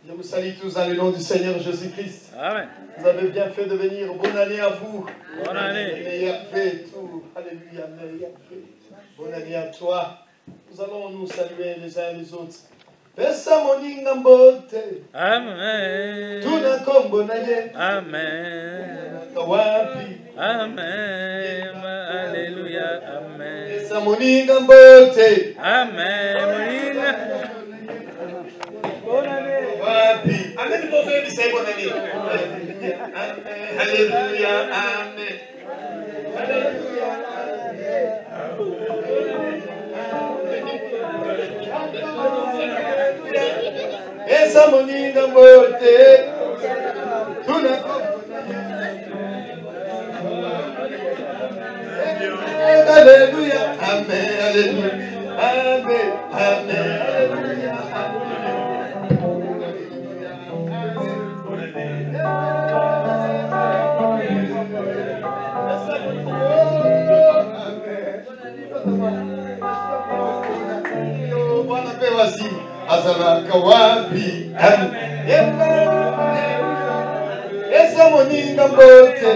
Je vous salue tous dans le nom du Seigneur Jésus-Christ. Amen. Vous avez bien fait de venir. Bonne année à vous. Bonne année. Meilleur fait tout. Alléluia, meilleur fait. Bonne année à toi. Nous allons nous saluer les uns les autres. Pesa moninga mbote. Amen. Tuna kombo na ye. Amen. Kawapi. Amen. Alléluia. Amen. Pesa moninga mbote. Amen. Moninga. Bonne année. Kawapi. Amen. Nous devons dire bonne année. Amen. Alléluia. Amen. Alléluia. Esa moninga mbote. Tuna kombo na ye. Alléluia. Amen. Alléluia. Amen. Amen. Alléluia. Bwana pewa si azalaka wapi. Esa moninga mbote.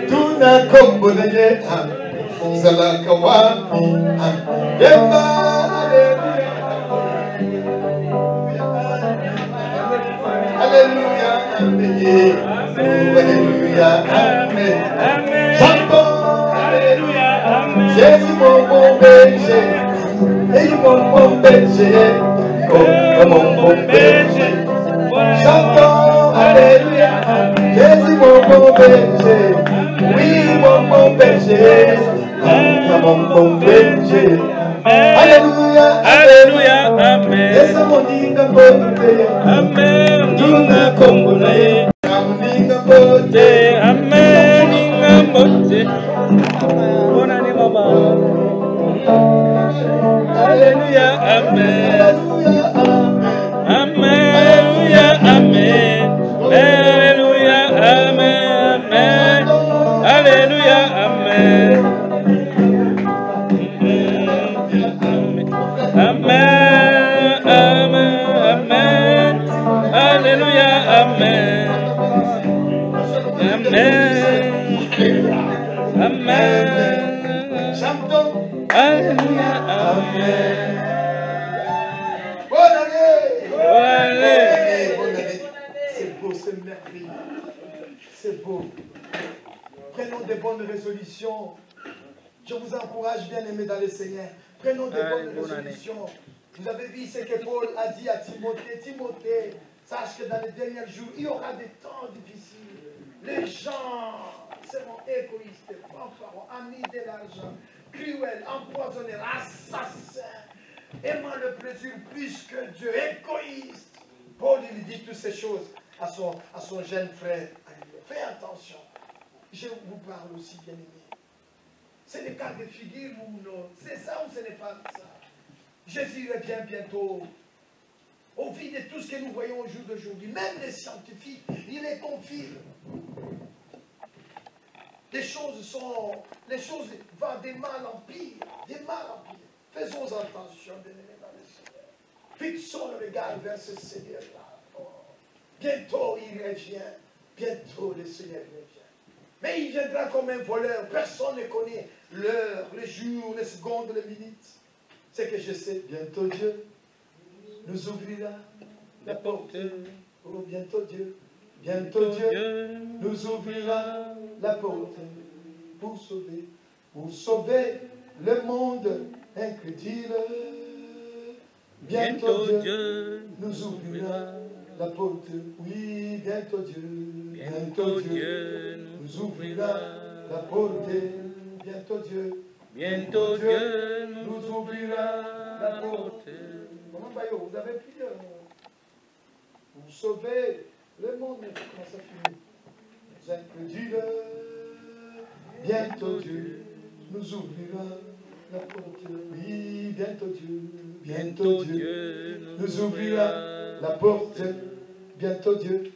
Tuna kombo na ye. Azalaka wapi. Alléluia. Amen. Alléluia. Amen. Chantons. Alléluia. Amen. Jésus mon berger. Et mon berger. Oh mon berger. Chantons. Alléluia. Jésus mon berger. Oui mon berger. Mon berger. Alléluia. Alléluia. Amen. Esa moninga mbote. Amen. Ninga kombonaye. Moninga mbote. Amen. Ninga mbote. Bonne année, maman. Alléluia. Amen. Amen. Alléluia. Amen. Alléluia. Amen. Alléluia. Amen. Amen, amen, amen, alléluia, amen, amen, amen, Chantons. alléluia, amen. Bonne année. Bonne année. Bonne année. C'est beau, c'est merveilleux. C'est beau. Prenons des bonnes résolutions. Je vous encourage, bien aimés dans le Seigneur. Prenons des bonnes résolutions. Vous avez vu ce que Paul a dit à Timothée. Timothée, sache que dans les derniers jours, il y aura des temps difficiles. Les gens seront égoïstes, fanfarons, amis de l'argent, cruels, empoisonnés, assassins, aimant le plaisir plus que Dieu, égoïstes. Paul, il dit toutes ces choses à son jeune frère. Fais attention. Je vous parle aussi, bien aimé. C'est le cas de figure ou non. C'est ça ou ce n'est pas ça. Jésus revient bientôt. Au vu de tout ce que nous voyons au jour d'aujourd'hui, même les scientifiques, ils les confirment. Les choses vont de mal en pire. De mal en pire. Faisons attention, bien-aimés dans le Seigneur. Fixons le regard vers ce Seigneur-là. Oh. Bientôt il revient. Bientôt le Seigneur revient. Mais il viendra comme un voleur. Personne ne connaît l'heure, le jour, les secondes, les minutes. C'est que je sais, bientôt Dieu nous ouvrira la porte. Oh, bientôt Dieu nous ouvrira la porte pour sauver le monde incrédule. Bientôt Dieu nous ouvrira la porte. Oui, bientôt Dieu nous ouvrira la porte. Bientôt Dieu nous ouvrira la porte. Comment vous avez prié pour sauver le monde. Comment ça finit? Vous incrédules. Bientôt Dieu nous ouvrira la porte. Oui, bientôt Dieu nous ouvrira la porte. Bientôt Dieu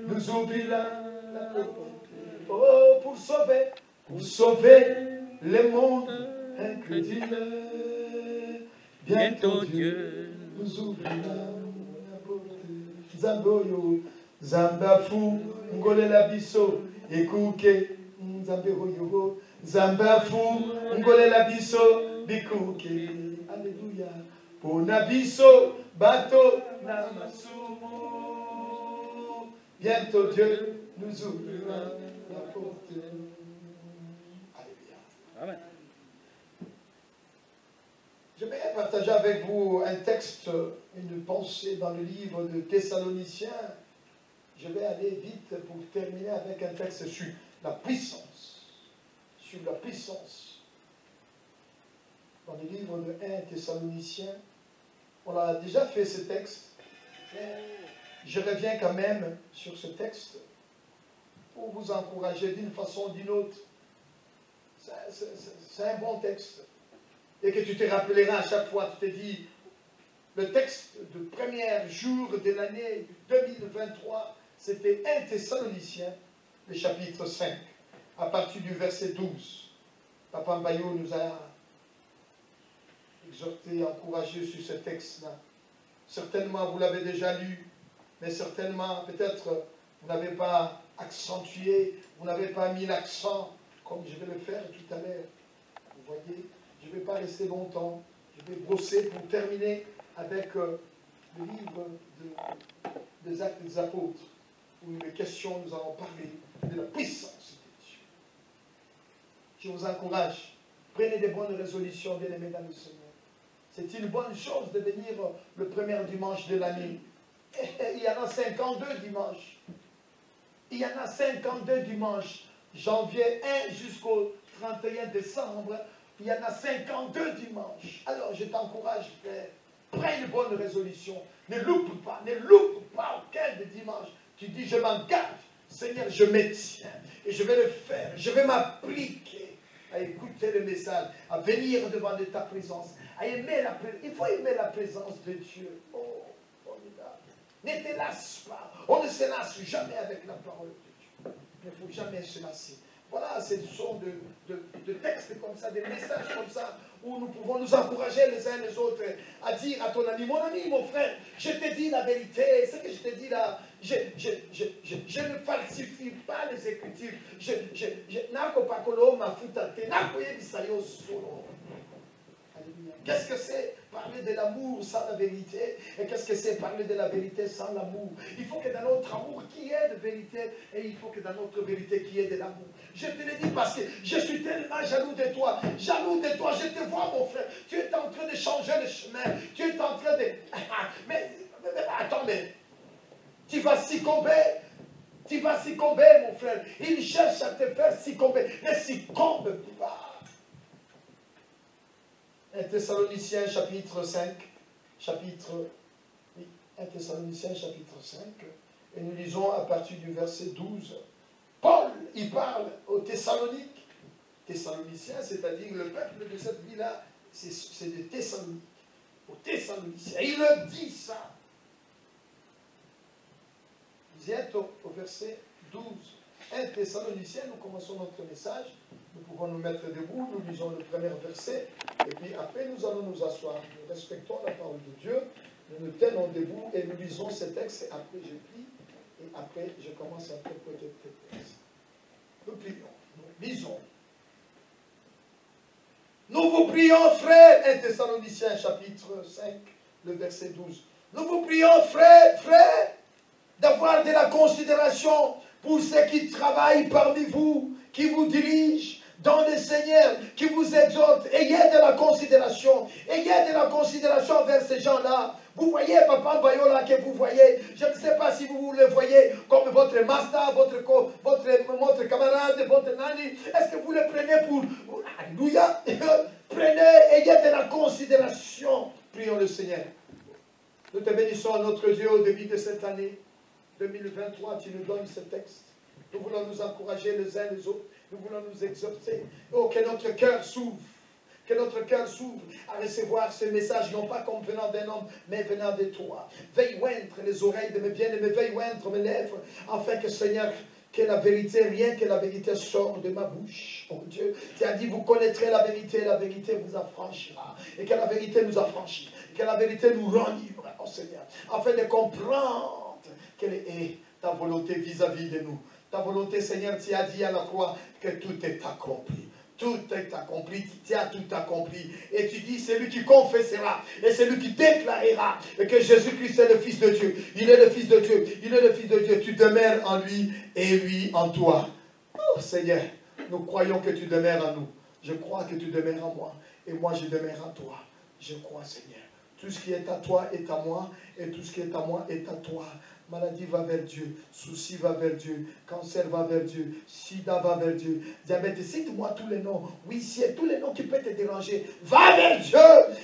nous ouvrira la porte. Oh, pour sauver le monde incrédule. bientôt Dieu nous ouvrira la porte. Zamboyo, Zambafu, Ngolela biso, Ekuke, Zamberoyo, Zambafu, Ngolela biso, Bikuke. Alléluia. Pona biso, bato, namasumo. Bientôt Dieu nous ouvrira la porte. Alléluia. Amen. Je vais partager avec vous un texte, une pensée dans le livre de Thessaloniciens. Je vais aller vite pour terminer avec un texte sur la puissance. Sur la puissance. Dans le livre de 1 Thessaloniciens, on a déjà fait ce texte. Je reviens quand même sur ce texte pour vous encourager d'une façon ou d'une autre. C'est un bon texte. Et que tu te rappelleras à chaque fois, tu te dis, le texte du premier jour de l'année 2023, c'était 1 Thessaloniciens, le chapitre 5, à partir du verset 12. Papa Mbayo nous a exhorté, encouragé sur ce texte-là. Certainement, vous l'avez déjà lu, mais certainement, peut-être, vous n'avez pas accentué, vous n'avez pas mis l'accent, comme je vais le faire tout à l'heure. Vous voyez, je ne vais pas rester longtemps. Je vais brosser pour terminer avec le livre des Actes des Apôtres, où il est question, nous allons parler de la puissance de Dieu. Je vous encourage, prenez des bonnes résolutions, bien-aimés dans le Seigneur. C'est une bonne chose de venir le premier dimanche de l'année. Il y en a 52 dimanches. Il y en a 52 dimanches. Janvier 1 jusqu'au 31 décembre. Il y en a 52 dimanches. Alors je t'encourage, frère. Prends une bonne résolution. Ne loupe pas aucun des dimanches. Tu dis, je m'engage. Seigneur, je me tiens. Et je vais le faire. Je vais m'appliquer à écouter le message, à venir devant de ta présence, à aimer la présence. Il faut aimer la présence de Dieu. Oh, formidable. Ne te lasse pas. On ne se lasse jamais avec la parole de Dieu. Il ne faut jamais se lasser. Voilà, ce sont de textes comme ça, des messages comme ça, où nous pouvons nous encourager les uns les autres à dire à ton ami, mon frère, je te dis la vérité, ce que je te dis là, je ne falsifie pas les Écritures. Qu'est-ce que c'est parler de l'amour sans la vérité? Et qu'est-ce que c'est parler de la vérité sans l'amour? Il faut que dans notre amour qu'il y ait de vérité, et il faut que dans notre vérité qu'il y ait de l'amour. Je te le dis parce que je suis tellement jaloux de toi. Jaloux de toi, je te vois mon frère. Tu es en train de changer le chemin. Tu es en train de... Mais attends, mais tu vas succomber. Tu vas succomber mon frère. Il cherche à te faire succomber. Ne succombe pas. 1 Thessaloniciens chapitre 5, 1 Thessaloniciens chapitre 5, et nous lisons à partir du verset 12. Paul, il parle aux Thessaloniques, Thessaloniciens, c'est-à-dire le peuple de cette ville-là, c'est des Thessaloniques, aux Thessaloniciens. Et il leur dit ça. Vous êtes au verset 12. 1 Thessaloniciens, nous commençons notre message. Nous pouvons nous mettre debout, nous lisons le premier verset, et puis après nous allons nous asseoir. Nous respectons la parole de Dieu, nous nous tenons debout et nous lisons ce texte, et après je prie, et après je commence à interpréter le texte. Nous prions, nous lisons. Nous vous prions, frères, 1 Thessaloniciens chapitre 5, le verset 12. Nous vous prions, frères, d'avoir de la considération pour ceux qui travaillent parmi vous, qui vous dirigent dans le Seigneur, qui vous exhortent. Ayez de la considération. Ayez de la considération vers ces gens-là. Vous voyez Papa Bayola que vous voyez. Je ne sais pas si vous le voyez comme votre master, votre camarade, votre nani. Est-ce que vous le prenez pour... Alléluia. Prenez, ayez de la considération. Prions le Seigneur. Nous te bénissons, notre Dieu, au début de cette année 2023. Tu nous donnes ce texte. Nous voulons nous encourager les uns les autres. Nous voulons nous exhorter. Oh, que notre cœur s'ouvre. Que notre cœur s'ouvre à recevoir ce message, non pas comme venant d'un homme, mais venant de toi. Veille oindre les oreilles de mes bien-aimés, veille oindre mes lèvres, afin que, Seigneur, que la vérité, rien que la vérité sort de ma bouche. Oh Dieu, tu as dit, vous connaîtrez la vérité vous affranchira. Et que la vérité nous affranchit. Que la vérité nous rend libres, oh Seigneur. Afin de comprendre quelle est ta volonté vis-à-vis de nous. Ta volonté, Seigneur, tu as dit à la croix que tout est accompli. Tout est accompli, tu as tout accompli. Et tu dis, c'est lui qui confessera et c'est lui qui déclarera que Jésus-Christ est le Fils de Dieu. Il est le Fils de Dieu. Il est le Fils de Dieu. Tu demeures en lui et lui en toi. Oh Seigneur, nous croyons que tu demeures en nous. Je crois que tu demeures en moi. Et moi, je demeure en toi. Je crois, Seigneur. Tout ce qui est à toi est à moi. Et tout ce qui est à moi est à toi. Maladie va vers Dieu, souci va vers Dieu, cancer va vers Dieu, sida va vers Dieu, diabète, cite-moi tous les noms, oui, c'est tous les noms qui peuvent te déranger, va vers Dieu,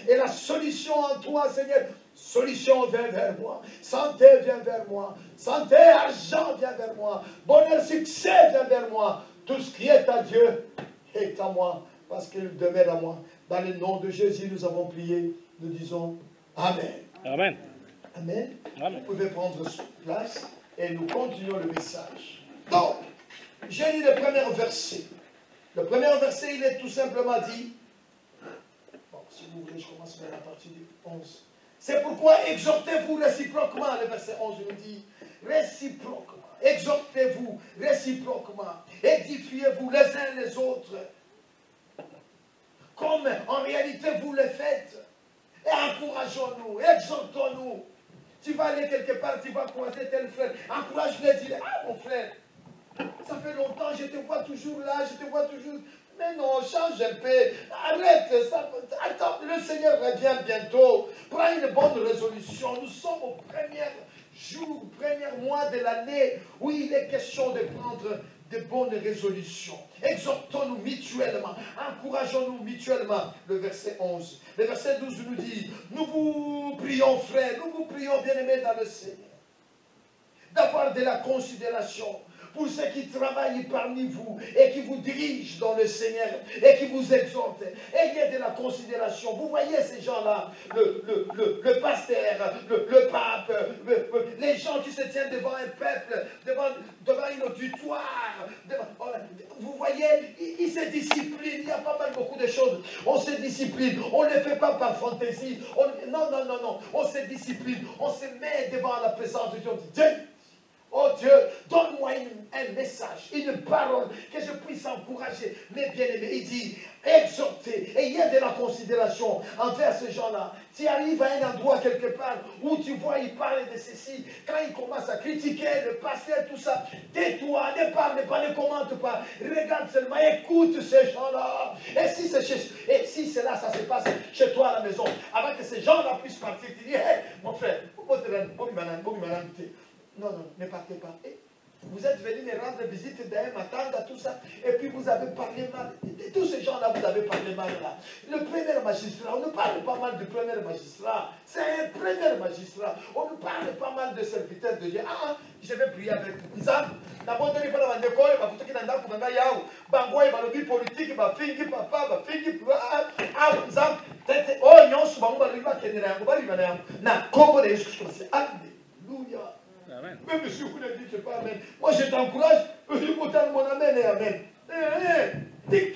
et la solution en toi, Seigneur, solution vient vers moi, santé vient vers moi, santé, argent vient vers moi, bonheur, succès vient vers moi, tout ce qui est à Dieu est à moi, parce qu'il demeure à moi. Dans le nom de Jésus, nous avons prié, nous disons Amen. Amen. Amen. Amen. Vous pouvez prendre place et nous continuons le message. Donc, j'ai lu le premier verset. Le premier verset, il est tout simplement dit, bon, si vous voulez, je commence à la partie du 11. C'est pourquoi exhortez-vous réciproquement, le verset 11 nous dit, réciproquement, exhortez-vous réciproquement, édifiez-vous les uns les autres, comme en réalité vous le faites, et encourageons-nous, exhortons-nous. Tu vas aller quelque part, tu vas croiser tel frère. Encourage-le, dis-le, ah mon frère, ça fait longtemps, je te vois toujours là, je te vois toujours. Mais non, change un peu, arrête ça. Attends, le Seigneur revient bientôt. Prends une bonne résolution. Nous sommes au premier jour, premier mois de l'année où il est question de prendre de bonnes résolutions. Exhortons-nous mutuellement, encourageons-nous mutuellement. Le verset 11. Le verset 12 nous dit, nous vous prions frères, nous vous prions bien-aimés dans le Seigneur, d'avoir de la considération pour ceux qui travaillent parmi vous et qui vous dirigent dans le Seigneur et qui vous exhortent. Ayez de la considération. Vous voyez ces gens-là, le pasteur, le pape, les gens qui se tiennent devant un peuple, devant une auditoire. Vous voyez, ils se disciplinent. Il y a pas mal beaucoup de choses. On se discipline. On ne le fait pas par fantaisie. Non. On se discipline. On se met devant la présence de Dieu. On dit, Dieu, oh Dieu, donne-moi un message, une parole, que je puisse encourager mes bien-aimés. Il dit, exhortez, ayez de la considération envers ces gens-là. Tu arrives à un endroit quelque part où tu vois, ils parlent de ceci, quand ils commencent à critiquer le pasteur, tout ça, tais-toi, ne parle pas, ne commente pas, regarde seulement, écoute ces gens-là. Et si c'est là, ça se passe chez toi à la maison, avant que ces gens-là puissent partir, tu dis, hey, mon frère, non, ne partez pas. Et vous êtes venu me rendre visite d'un matin, tout ça, et puis vous avez parlé mal. De tous ces gens-là, vous avez parlé mal là. Le premier magistrat, on ne parle pas mal du premier magistrat. C'est un premier magistrat. On ne parle pas mal de serviteurs de Dieu. Ah, je vais prier avec vous. Alléluia. Amen. Même si vous ne dites pas Amen. Moi, je t'encourage. Je vous mon Amen et Amen. Et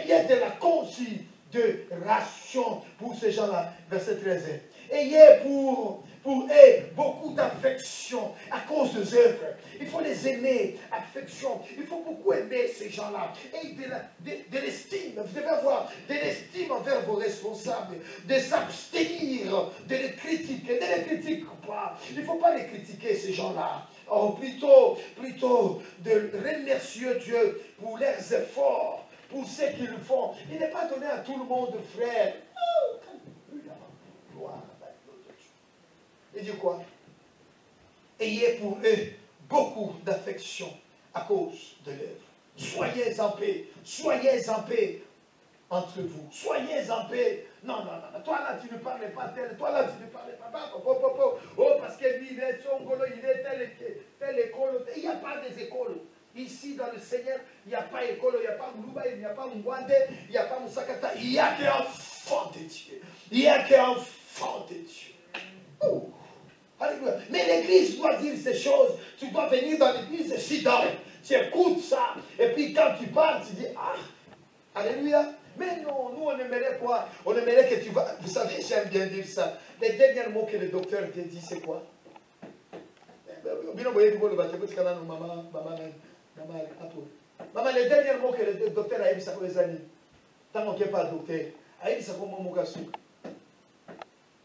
il y a de la considération pour ces gens-là. Verset 13. Ayez pour eux beaucoup d'affection à cause des œuvres. Il faut les aimer, affection. Il faut beaucoup aimer ces gens-là. Et de l'estime. Vous devez avoir de l'estime envers vos responsables. De s'abstenir, de les critiquer. Ne les critique pas. Il ne faut pas les critiquer, ces gens-là. Oh, plutôt de remercier Dieu pour leurs efforts, pour ce qu'ils font. Il n'est pas donné à tout le monde, frère. Oh, gloire. Il dit quoi? Ayez pour eux beaucoup d'affection à cause de l'œuvre. Soyez en paix entre vous. Soyez en paix. Non. Toi là, tu ne parles pas tel. Toi là, tu ne parles pas. Oh, parce que lui, il est Songolo, il est telle école. Il n'y a pas des écoles. Ici, dans le Seigneur, il n'y a pas d'école, il n'y a pas Moulouba, il n'y a pas Mwande, il n'y a pas Moussakata. Il n'y a qu'un enfant de Dieu. Il n'y a qu'un enfant de Dieu. Ouh. Alléluia. Mais l'église doit dire ces choses. Tu dois venir dans l'église et s'y donner. Tu écoutes ça. Et puis quand tu parles, tu dis, ah, alléluia. Mais non, nous on aimerait quoi? On aimerait que tu vas. Vous savez, j'aime bien dire ça. Les derniers mots que le docteur te dit, c'est quoi? Maman, les derniers mots que le docteur a dit, ça pour les années. Tant qu'on n'est pas docteur, a dit ça comme mon souk.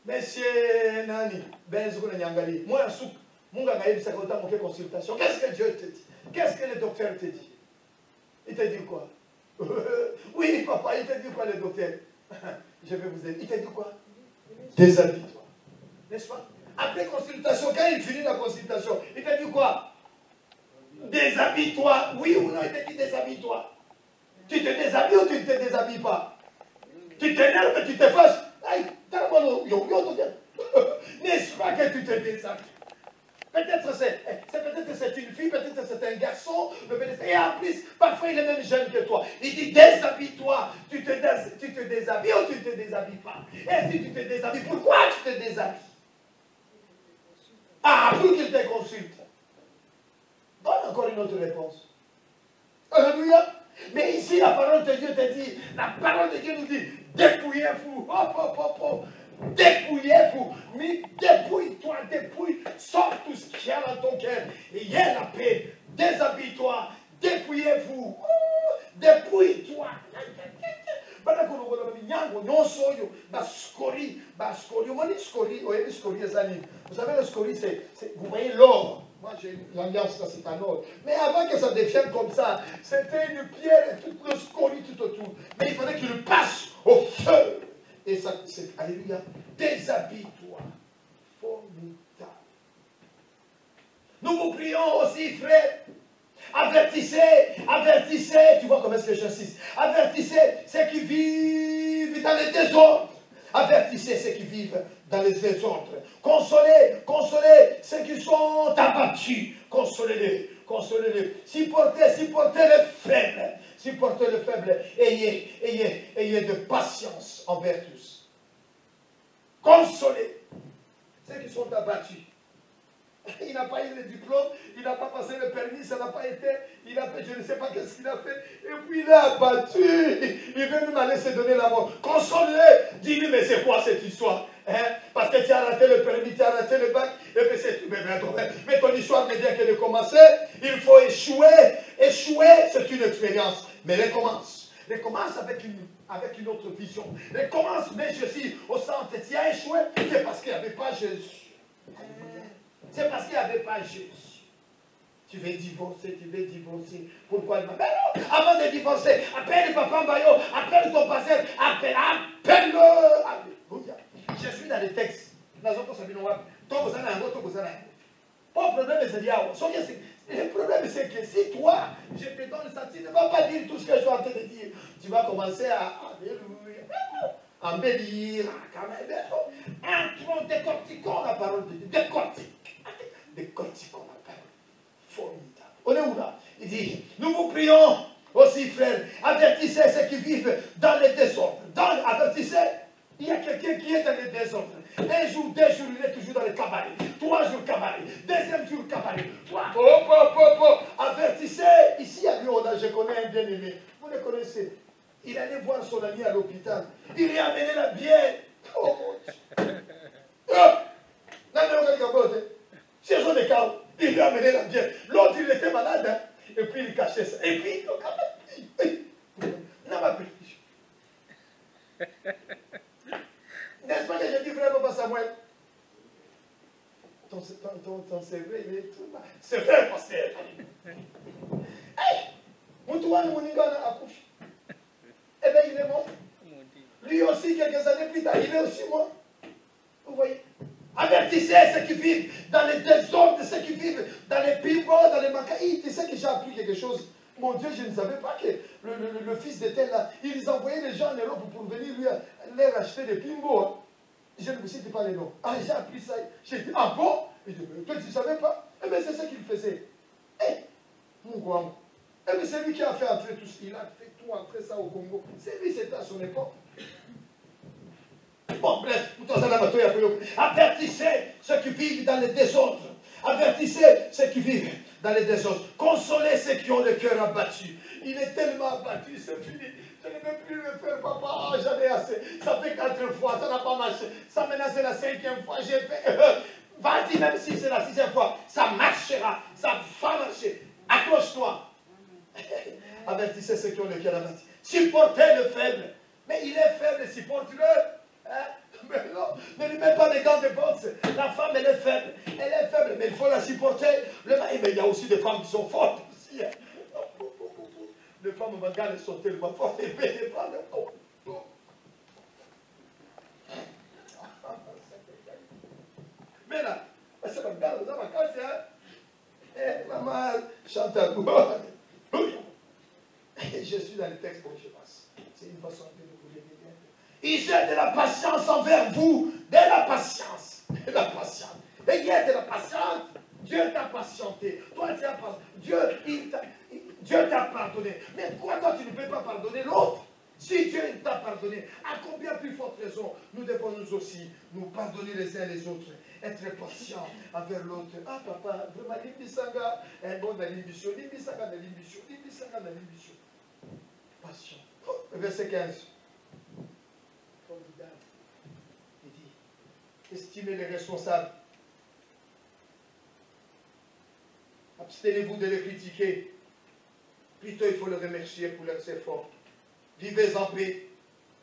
Monsieur Nani, Benzo Nyangali, moi un souk, mon gars a dit ça comme tant qu'on consultation. Qu'est-ce que Dieu te dit? Qu'est-ce que le docteur te dit? Il te dit quoi? Oui, papa, il te dit quoi le docteur? Je vais vous aider. Il te dit quoi? Déshabille-toi. N'est-ce pas? Après consultation, quand il finit la consultation, il te dit quoi? Déshabille-toi. Oui ou non, il te dit déshabille-toi. Tu te déshabilles ou tu ne te déshabilles pas? Tu t'énerves, tu te fâches. N'est-ce pas que tu te déshabilles? Peut-être c'est une fille, peut-être c'est un garçon, et en plus, parfois il est même jeune que toi. Il dit déshabille-toi, tu te déshabilles ou tu ne te déshabilles pas? Et si tu te déshabilles, pourquoi tu te déshabilles? Ah, pour qu'il te consulte. Donne encore une autre réponse. Alléluia. Mais ici, la parole de Dieu te dit, la parole de Dieu nous dit, dépouillez-vous. Hop, hop, hop, hop. Dépouillez-vous. Mais dépouille-toi, dépouille. Sors tout ce qu'il y a dans ton cœur. Et il y a la paix. Déshabille-toi. Dépouillez-vous. Dépouille-toi. Vous savez, le scorie, vous voyez l'or. Moi, j'ai l'alliance, ça c'est un or. Mais avant que ça devienne comme ça, c'était une pierre et tout le scorie tout autour. Mais il fallait qu'il passe au feu. Et ça, c'est, alléluia, déshabille-toi. Formidable. Nous vous prions aussi, frères. Avertissez, tu vois comment est-ce que j'insiste. Avertissez ceux qui vivent dans les désordres. Avertissez ceux qui vivent dans les désordres. Consolez ceux qui sont abattus. Consolez-les. Supportez les faibles. Supportez les faibles. Ayez de patience envers tous. Consolez ceux qui sont abattus. Il n'a pas eu le diplôme, il n'a pas passé le permis, ça n'a pas été, il a fait, je ne sais pas qu'est-ce qu'il a fait, et puis il a abattu, il veut même aller se donner la mort. Console-le, dis-lui, mais c'est quoi cette histoire? Parce que tu as raté le permis, tu as raté le bac, et puis c'est tout. Mais ton histoire ne vient que de commencer, il faut échouer. Échouer, c'est une expérience, mais recommence. Recommence avec une autre vision. Recommence, mais je suis au centre, tu as échoué, c'est parce qu'il n'y avait pas Jésus. C'est parce qu'il n'y avait pas Jésus. Tu veux divorcer. Pourquoi? Ben non, avant de divorcer, appelle Papa Mbayo, appelle ton pasteur, appelle-le. Alléluia. Je suis dans les textes. Pas le problème, c'est que si toi, je te donne ça, tu ne vas pas dire tout ce que je suis en train de dire. Tu vas commencer à embellir, entrons, décortiquons la parole de Dieu. Décortiquons la parole. Formidable. On est où là? Il dit, nous vous prions aussi, frères, avertissez ceux qui vivent dans les désordres. Avertissez, il y a quelqu'un qui est dans les désordres. Un jour, 2 jours, il est toujours dans le cabaret. 3 jours cabaret. 2e jour cabaret. Avertissez. Ici à Lyon, je connais un bien-aimé. Vous le connaissez. Il allait voir son ami à l'hôpital. Il lui a amené la bière. Oh mon Dieu. C'est son écart. Il lui a amené la bière. L'autre, il était malade. Hein? Et puis, il cachait ça. Et puis, il n'a pas pris. N'est-ce pas que je dis, frère Papa Samuel? Ton cerveau, il est tout mal. C'est vrai, pasteur. Eh bien, il est mort. Lui aussi, quelques années plus tard, il est aussi mort. Vous voyez? Avertissez ceux qui vivent dans les désordres, ceux qui vivent dans les pibos, dans les macaïs. Tu sais que j'ai appris quelque chose. Mon Dieu, je ne savais pas que le fils de tel là, ils envoyaient les gens en Europe pour venir leur acheter des pimbos. Hein. Je ne vous cite pas les noms. Ah, j'ai appris ça. J'ai dit, ah bon? Et je dis, toi, tu ne savais pas? Eh bien, c'est ce qu'il faisait. Eh, mon grand. Eh bien, c'est lui qui a fait entrer tout ça. Il a fait tout entrer ça au Congo. C'est lui, c'était à son époque. Bon, bref, avertissez ceux qui vivent dans les désordres. Avertissez ceux qui vivent dans les désordres. Consolez ceux qui ont le cœur abattu. Il est tellement abattu, c'est fini. Je ne veux plus le faire, papa. J'en ai assez. Ça fait 4 fois, ça n'a pas marché. Ça maintenant c'est la 5e fois. J'ai fait. Vas-y, même si c'est la 6e fois, ça marchera. Ça va marcher. Accroche-toi. Avertissez ceux qui ont le cœur abattu. Supportez le faible. Mais il est faible, supporte-le. Hein? Mais non, ne lui mets pas des gants de boxe. La femme, elle est faible. Elle est faible, mais il faut la supporter. Mais il y a aussi des femmes qui sont fortes aussi. Hein? Les femmes manganes sont tellement fortes. Et les femmes, mais là, c'est pas grave, ça va casser. Maman chante à vous. Je suis dans le texte pour que je passe. C'est une façon de vous aider. Ils ont de la patience envers vous. De la patience. De la patience. Et il y a de la patience. Dieu t'a patienté. Toi, tu as patienté. Dieu t'a pardonné. Mais pourquoi toi, tu ne peux pas pardonner l'autre? Si Dieu t'a pardonné, à combien plus forte raison nous devons nous aussi nous pardonner les uns les autres, être patients envers l'autre. Ah papa, vraiment, Limbisanga est bon dans l'ambition, Limbisanga dans l'ambition, Limbisanga dans l'ambition. Patient. Verset 15. Formidable. Il dit, estimez les responsables. Abstenez-vous de les critiquer. Plutôt, il faut les remercier pour leurs efforts. Vivez en paix.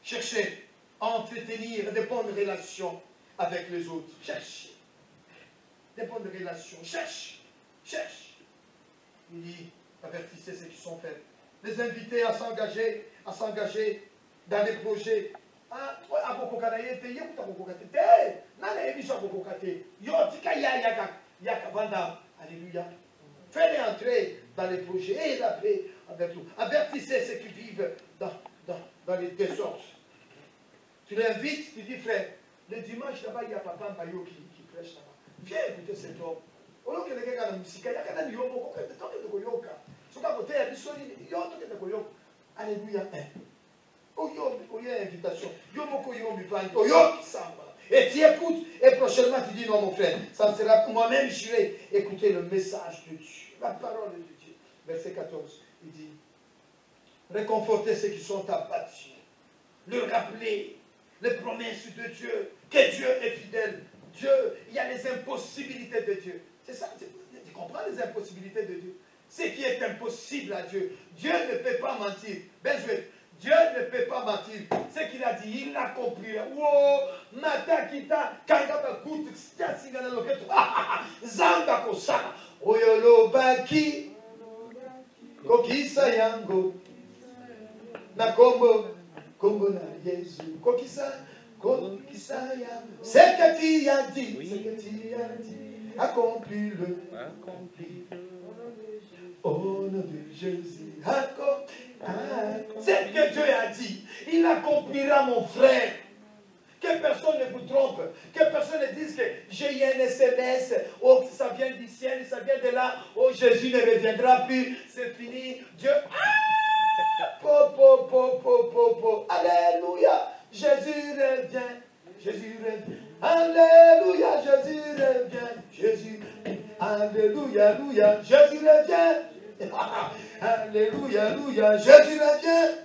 Cherchez à entretenir de bonnes relations avec les autres. Cherchez des bonnes relations. Cherche. Il dit, avertissez ceux qui sont faibles. Les inviter à s'engager dans les projets. Alléluia. Faites-les entrer dans les projets et la paix avec nous. Avertissez ceux qui vivent dans les désordres. Tu l'invites, tu dis, frère, le dimanche là-bas, il y a papa Mbayo qui prêche là-bas. Viens écouter cet homme. Alléluia. Invitation. Et tu écoutes, et prochainement tu dis non mon frère, ça sera pour moi-même, j'irai écouter le message de Dieu, la parole de Dieu. Verset 14, il dit, réconfortez ceux qui sont abattus, leur rappeler les promesses de Dieu, que Dieu est fidèle. Dieu, il y a les impossibilités de Dieu. C'est ça, tu comprends les impossibilités de Dieu? Ce qui est impossible à Dieu, Dieu ne peut pas mentir. Dieu ne peut pas mentir. Ce qu'il a dit, il l'accomplira. Wow, matakita, kangaba kutu, singana loketo. Zamba kosaka. Oyolo baki, kokisa yango. Na kombo na Yesu. Kokisa yango. Ce que tu as dit, accomplis-le. Au nom de Jésus, c'est ce que Dieu a dit. Il accomplira, mon frère. Que personne ne vous trompe. Que personne ne dise que j'ai eu un SMS. Oh, ça vient du ciel, ça vient de là. Oh, Jésus ne reviendra plus. C'est fini. Dieu. Alléluia. Jésus revient. Jésus revient. Alléluia. Jésus revient. Jésus. Alléluia. Alléluia. Jésus revient. Alléluia, alléluia, Jésus revient.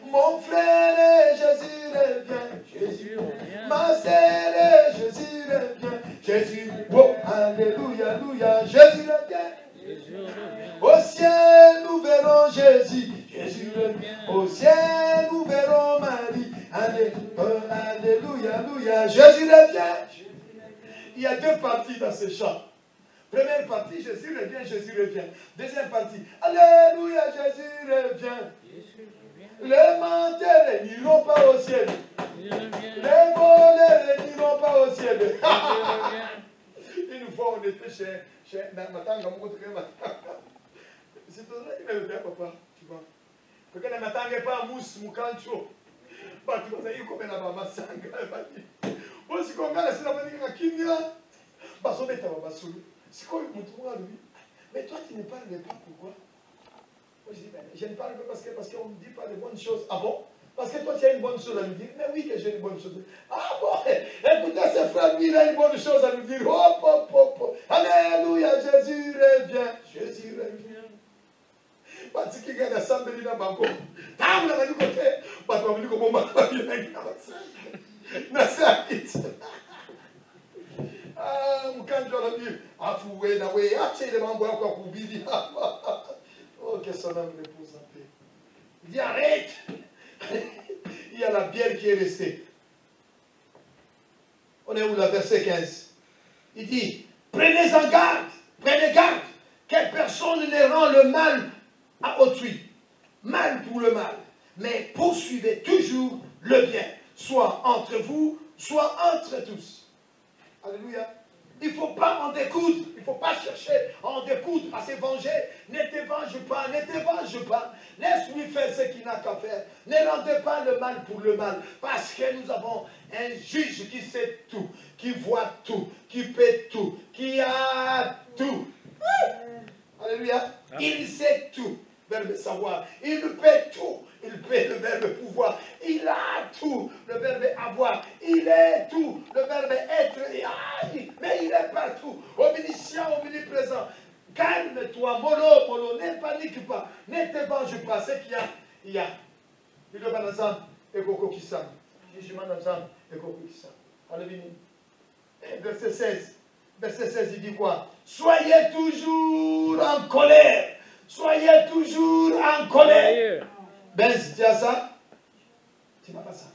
Mon frère, Jésus revient. Jésus revient. Ma sœur, Jésus revient. Jésus, oh, alléluia, alléluia, Jésus revient. Au ciel, nous verrons Jésus. Jésus revient. Au ciel, nous verrons Marie. Alléluia, alléluia, Jésus revient. Il y a 2 parties dans ce chant. Première partie, Jésus revient. Deuxième partie, alléluia, Jésus revient. Les menteurs n'iront pas au ciel. Les voleurs n'iront pas au ciel. Une fois, on était chez Matanga. C'est pour ça qu'il m'aime bien, papa. Tu vois. Parce que Matanga n'est pas mousse, moukancho. Tu vas dire comment la maman sanga. On s'y comprend, c'est la manière à Kimia. Mais toi, tu ne parles pas, pourquoi? Moi, je dis, je ne parle pas parce qu'on ne dit pas de bonnes choses. Ah bon? Parce que toi, tu as une bonne chose à nous dire. Mais oui, que j'ai une bonne chose. Ah bon, écoutez, ce frère, lui, il a une bonne chose à nous dire. Hop, hop, hop, hop. Alléluia, Jésus revient. Jésus revient. Parce qu'il y a des assemblées dans le banco. Tant que du côté, parce qu'on me dit que mon mari va bien dans sa vie. Ah, quand je leur dis, ah, foué, na ouais, ah, tiens, les membres encore pour vivre. Oh, que son âme repose en paix. Il dit, arrête. Il y a la bière qui est restée. On est où, là, verset 15. Il dit, prenez garde, que personne ne rend le mal à autrui. Mal pour le mal. Mais poursuivez toujours le bien, soit entre vous, soit entre tous. Alléluia. Il ne faut pas en découdre. Il ne faut pas chercher à en découdre, à se venger. Ne te venge pas, ne te venge pas. Laisse-lui faire ce qu'il n'a qu'à faire. Ne rendez pas le mal pour le mal. Parce que nous avons un juge qui sait tout, qui voit tout, qui peut tout, qui a tout. Alléluia. Il sait tout. Verbe savoir. Il peut tout. Il peut le verbe pouvoir. Il a tout. Le verbe avoir. Il est tout. Le verbe être. Mais il est partout. Omniscient, omniprésent. Calme-toi. Mollo, mollo. Ne panique pas. Ne te venge pas. Ce qu'il y a, il y a. Il doit pas ensemble. Et Coco qui s'aime. Jugement ensemble. Et Coco qui s'aime. Alléluia. Verset 16. Verset 16, il dit quoi? Soyez toujours en colère. Soyez toujours en colère. Ben, si tu as ça, tu n'as pas ça.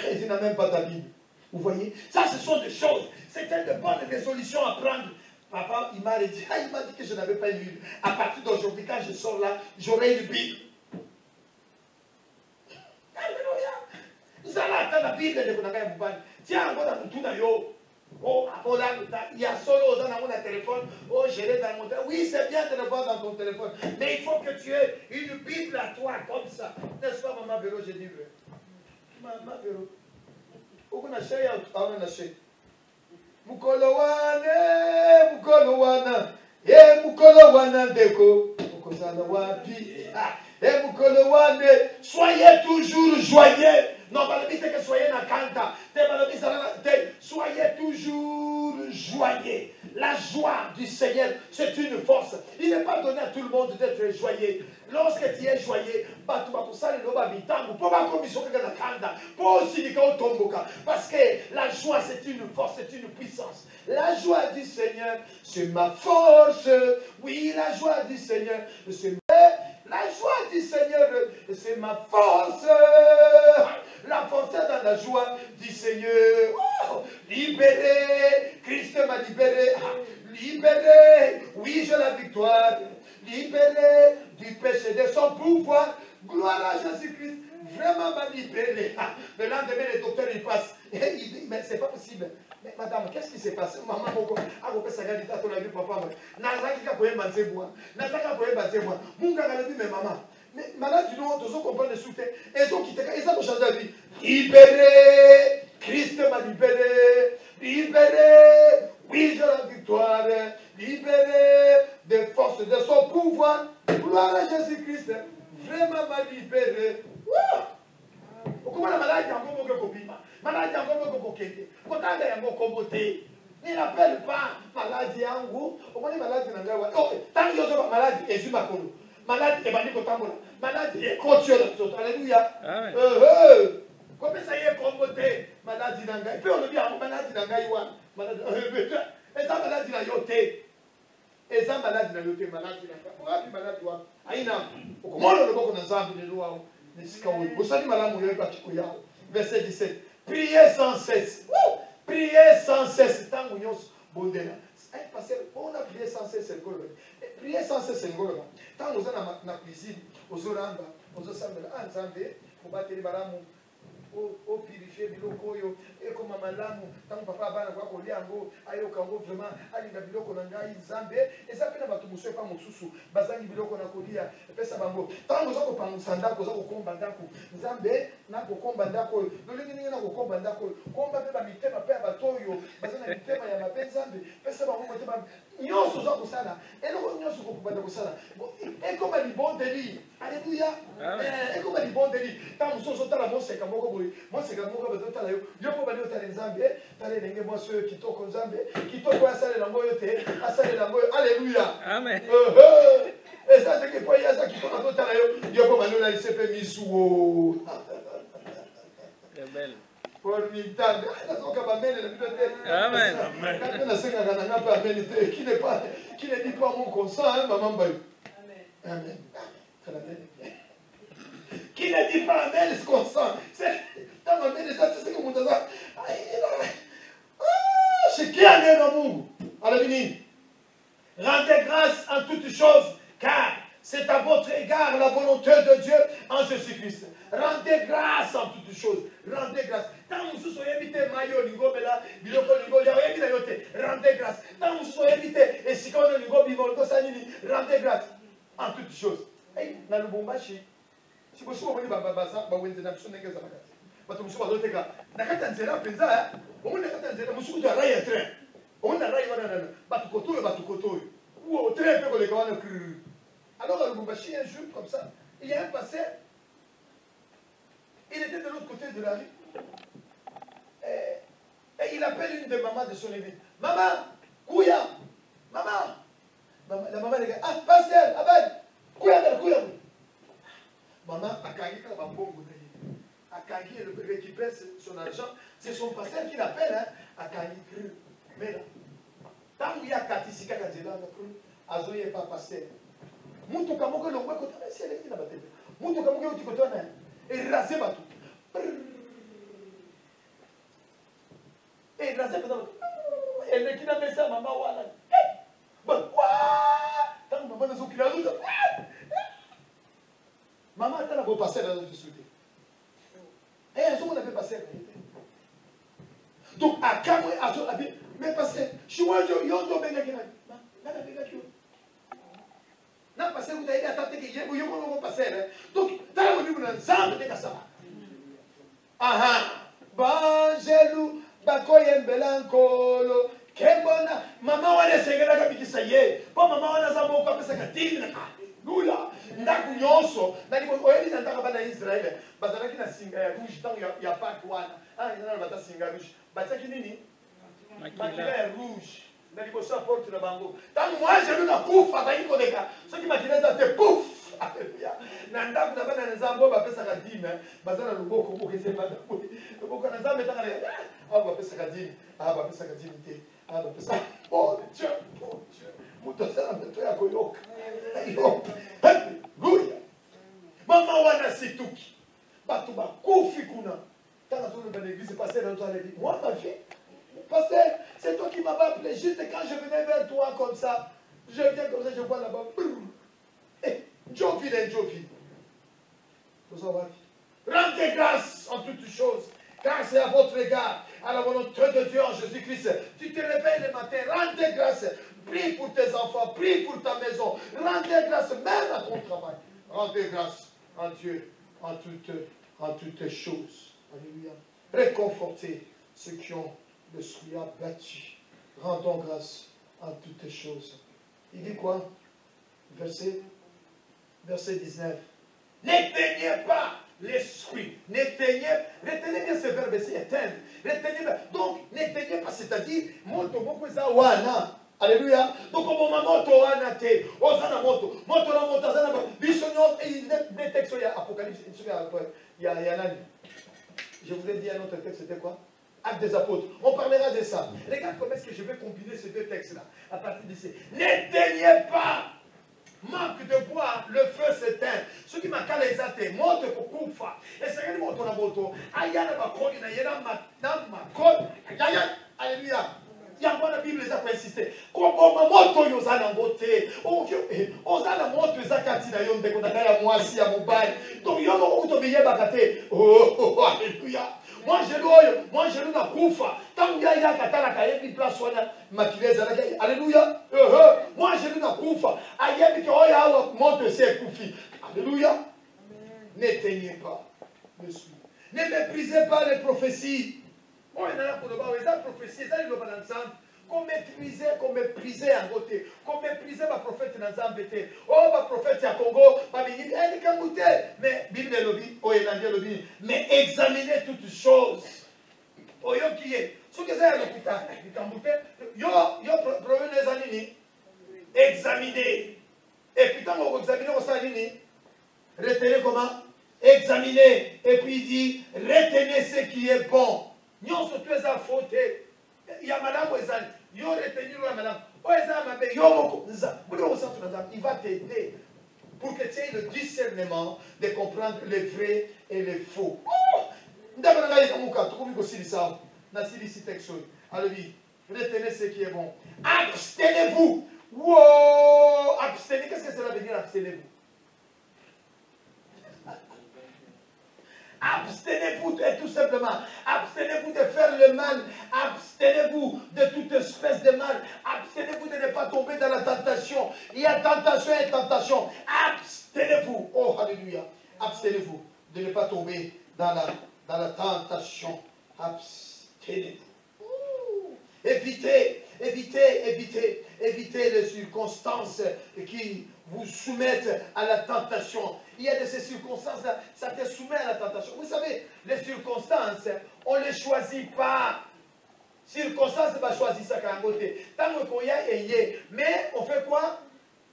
Et tu n'as même pas ta Bible. Vous voyez? Ça, ce sont des choses. C'était de bonnes résolutions à prendre. Papa, il m'a dit, que je n'avais pas une Bible. À partir d'aujourd'hui, quand je sors là, j'aurai une Bible. Alléluia. Nous allons attendre la Bible de Konaka Boubani. Tiens, on va dans tout dans yo. Oh, il y a solo dans mon téléphone. Oh, je l'ai dans mon téléphone. Oui, c'est bien de le voir dans ton téléphone. Mais il faut que tu aies une Bible à toi, comme ça. N'est-ce pas, maman Véro, je dis vrai. Maman Véro. Où on a chez on a chez. Mukolowane. Et Mukolowane deko. Mukosana wapi. Et Mukolowane. Soyez toujours joyeux. Non, c'est que soyez na kanta. Soyez toujours joyeux. La joie du Seigneur, c'est une force. Il n'est pas donné à tout le monde d'être joyeux. Lorsque tu es joyeux, parce que la joie, c'est une force, c'est une puissance. La joie du Seigneur, c'est ma force. Oui, la joie du Seigneur, c'est la joie du Seigneur, c'est ma force. La force dans la joie du Seigneur. Oh, libéré, Christ m'a libéré. Libéré, oui, j'ai la victoire. Libéré du péché de son pouvoir. Gloire à Jésus-Christ. Vraiment m'a libéré. Le lendemain, le docteur il passe. Il dit, mais c'est pas possible. Mais madame, qu'est-ce qui s'est passé? Maman, mais malade, tu dois comprendre le soutien. Et ils ont quitté, ils ont changé la vie. Libéré, Christ m'a libéré. Libéré, oui, j'ai la victoire. Libéré des forces de son pouvoir. Gloire à Jésus-Christ. Vraiment m'a libéré. Comment la maladie a encore beaucoup de maladie a encore beaucoup de pourtant il y a encore côté. Il n'appelle pas maladie en gros. Au moins maladie n'a pas. Oh, tant qu'il y a maladie et sur ma colo. Maladie et bani kotambola. Maladie et continue de alléluia. Comment ça y est côté maladie n'a pas. Et puis on le dit à maladie n'a pas yoan. Maladie et ça maladie n'a yoté. Et ça maladie n'a yoté maladie n'a pas. Pourquoi tu maladie yoan? Aïna. Comment le beaucoup d'ensemble de loi. Verset 17. Priez sans cesse. Priez sans cesse. On a prié sans cesse. Priez sans cesse. Tant nous avons la cuisine, aux oranda, aux assemblées, ensemble, pour battre les baramous. Au purifier biloko yo et comme malamu tant papa bana kwa koliango ayo kango vraiment ali na biloko na ngai nzambe ezapena batu muso pa mususu bazangi biloko na kolia pesa bango tant nous ko pangusa ndako za kokomba ndako nzambe na kokomba ndako lolingi ningi na kokomba ndako komba pe ba mitema pe batoyo bazana mitema ya mabe nzambe pesa bango ko te ba nyonso oza kosala eloko nyonso kokobanda kosala ekoma libondeli alleluya ekoma libondeli ntango mosusu ozotala moseka moko boye moseka moko bazotala yo mpo bali otala nzambe tala elenge mwasi oyo kitoko nzambe kitoko oyo asalela yango oyo te asalela yango oyo alleluya Amen. eza teke po ye aza kitoko azotala yo mpo bali olalise mpe misu o C'est belle. Pour mitanga nazoka bamene na bino te Amen. kape nasengaka na nga mpe amene te qui ne dit pas mon consent maman mbayo amen qui ne dit pas amen ce consent ntango amene eza te seke moto aza chez qui amen na mungu alobi nini rendez grâce en toutes choses car c'est à votre égard la volonté de Dieu en Jésus-Christ. Rendez grâce en toutes choses. Rendez grâce. Tant que vous avez évité maillot, nigo bela, biloko nigo, ya évité yote. Rendez grâce. Tant que vous avez évité et si quand nigo bimolko sanini, rendez grâce en toutes choses. Hey, na lubumbashi. Si vous voulez babaza, ba wende na biso ndenge za makati. Bato musu bazoteka. Nakata nzela penza, on nakata nzela musu to rail train. On na rail wana na. Bato kotoyo. Ou train pe ko le kawana kru. Alors, à Lubumbashi, un jour comme ça, il y a un pasteur, il était de l'autre côté de la rue, et il appelle une des mamans de son église. Maman, Kouya, maman. La maman dit, ah, pasteur, Abel, Kouya. Maman, Akagi, Akagi, il récupère son argent, c'est son pasteur qui l'appelle, hein, Akagi, mais là, tant qu'il y a Katisika Kazela, Azoye pas pasteur. Mutuka moko longwe kotana si eleki na batebe. Mutuka moko uti kotana erase batu. Erase batu. Eleki na mesa mama wana. Ba wa! Tango mama nazo kila luta. Mama atala bo passer dans le souté. Azo on avait passé. Donc à Kamwe azo abi mais passer. Chiwajo yondo benga kina. Na benga kio. Na passer vous avez attaqué que j'ai vous passer donc dans le livre ensemble de kasaba banjelu bakoye mbelankolo kembona mama wana sengela kabikisa ye po mama wana zamo ko pesa katini na lula ndaku nyonso na libo oyeli na ndaka bana Israël bazalaki na singa ya rouge tant ya pas wana ina bata singa rouge bataki nini makila ya rouge. Porte na bango. Tant moi je na kufa ba iko deka. Ce qui m'a dit te pouf. Alléluia. Na ndaku na bana nzambo ba pesa kadime. Bazana luboko ko kese ba. Luboko na nzambe tanga. Ah ba pesa kadime. Ah ba pesa kadime te. Ah ba pesa. Oh Dieu. Muto sana mto ya koyoka. Alléluia. Mama wana situki. Batu ba kufi kuna. Tanga tolo ba l'église passer dans ta vie. Moi ma vie. Pasteur, c'est toi qui m'avais appelé juste quand je venais vers toi comme ça. Je viens comme ça, je vois là-bas. Et Jovi. Rendez grâce en toutes choses, car c'est à votre égard, à la volonté de Dieu en Jésus-Christ. Tu te réveilles le matin, rendez grâce. Prie pour tes enfants, prie pour ta maison. Rendez grâce même à ton travail. Rendez grâce en Dieu en toutes choses. Alléluia. Réconfortez ceux qui ont le souillard battu. Rendons grâce en toutes choses. Il dit quoi? Verset 19. N'éteignez pas l'esprit. Retenez bien ce verbe, c'est éteindre. Retenez bien. Donc, n'éteignez pas, c'est-à-dire, moto moko za wana. Alléluia. Donc, au moment moto wana te, ozana moto na moto zana biso nyot et des textes il y a Apocalypse, il y a nani. Je vous ai dit un autre texte, c'était quoi? Actes des apôtres. On parlera de ça. Regarde comment est-ce que je vais combiner ces deux textes-là. À partir d'ici. N'éteignez pas. Manque de bois, le feu s'éteint. Ce qui m'a calé, monte pour koufa. Et c'est une moto na moto. Ayana bakoni na yena makon. Alléluia. Il y a la Bible qui a insisté. Comment moto yozana moté. Ozana moto zakati na yonde kondaka ya mwasi ya mobile. Donc yono kutobiye bakate. Oh, alléluia. Moi je loue na kufa. Tant ya ya katala kayebi place wana makileza na alléluia. Moi je loue na kufa. Ayebi ke oya awa monte se kufi. Alléluia. N'éteignez pas le souffle. Ne méprisez pas les prophéties. On est là pour le bas, les prophéties, ça ils le balancent. qu'on méprisait en côté, qu'on méprisait ma prophète dans Zambété. Oh, ma prophète à Congo, mais Bible lobby, oh, lobby, mais examinez toutes choses. Oh, yo qui est, ce que c'est l'hôpital, yo, problème les années, examinez. Et puis, quand on examine, on s'aligne. Retenez comment? Examinez. Et puis il dit, retenez ce qui est bon. Nous sommes tous à faute. Il y a madame Ouezan. Yo retenir la madame. Ouezan m'a dit, yo, il va t'aider pour que tu aies le discernement de comprendre les vrais et les faux. Retenez ce qui est bon. Abstenez-vous. Wow! Abstenez. Qu'est-ce que cela veut dire, abstenez-vous? Abstenez-vous tout simplement. Abstenez-vous de faire le mal. Abstenez-vous de toute espèce de mal. Abstenez-vous de ne pas tomber dans la tentation. Il y a tentation et tentation. Abstenez-vous. Oh, alléluia. Abstenez-vous de ne pas tomber dans la tentation. Abstenez-vous. Évitez les circonstances qui vous soumettent à la tentation. Il y a de ces circonstances-là, ça te soumet à la tentation. Vous savez, les circonstances, on ne les choisit pas. Circonstances, on va choisir ça quand côté. Tant qu'on y a, mais on fait quoi?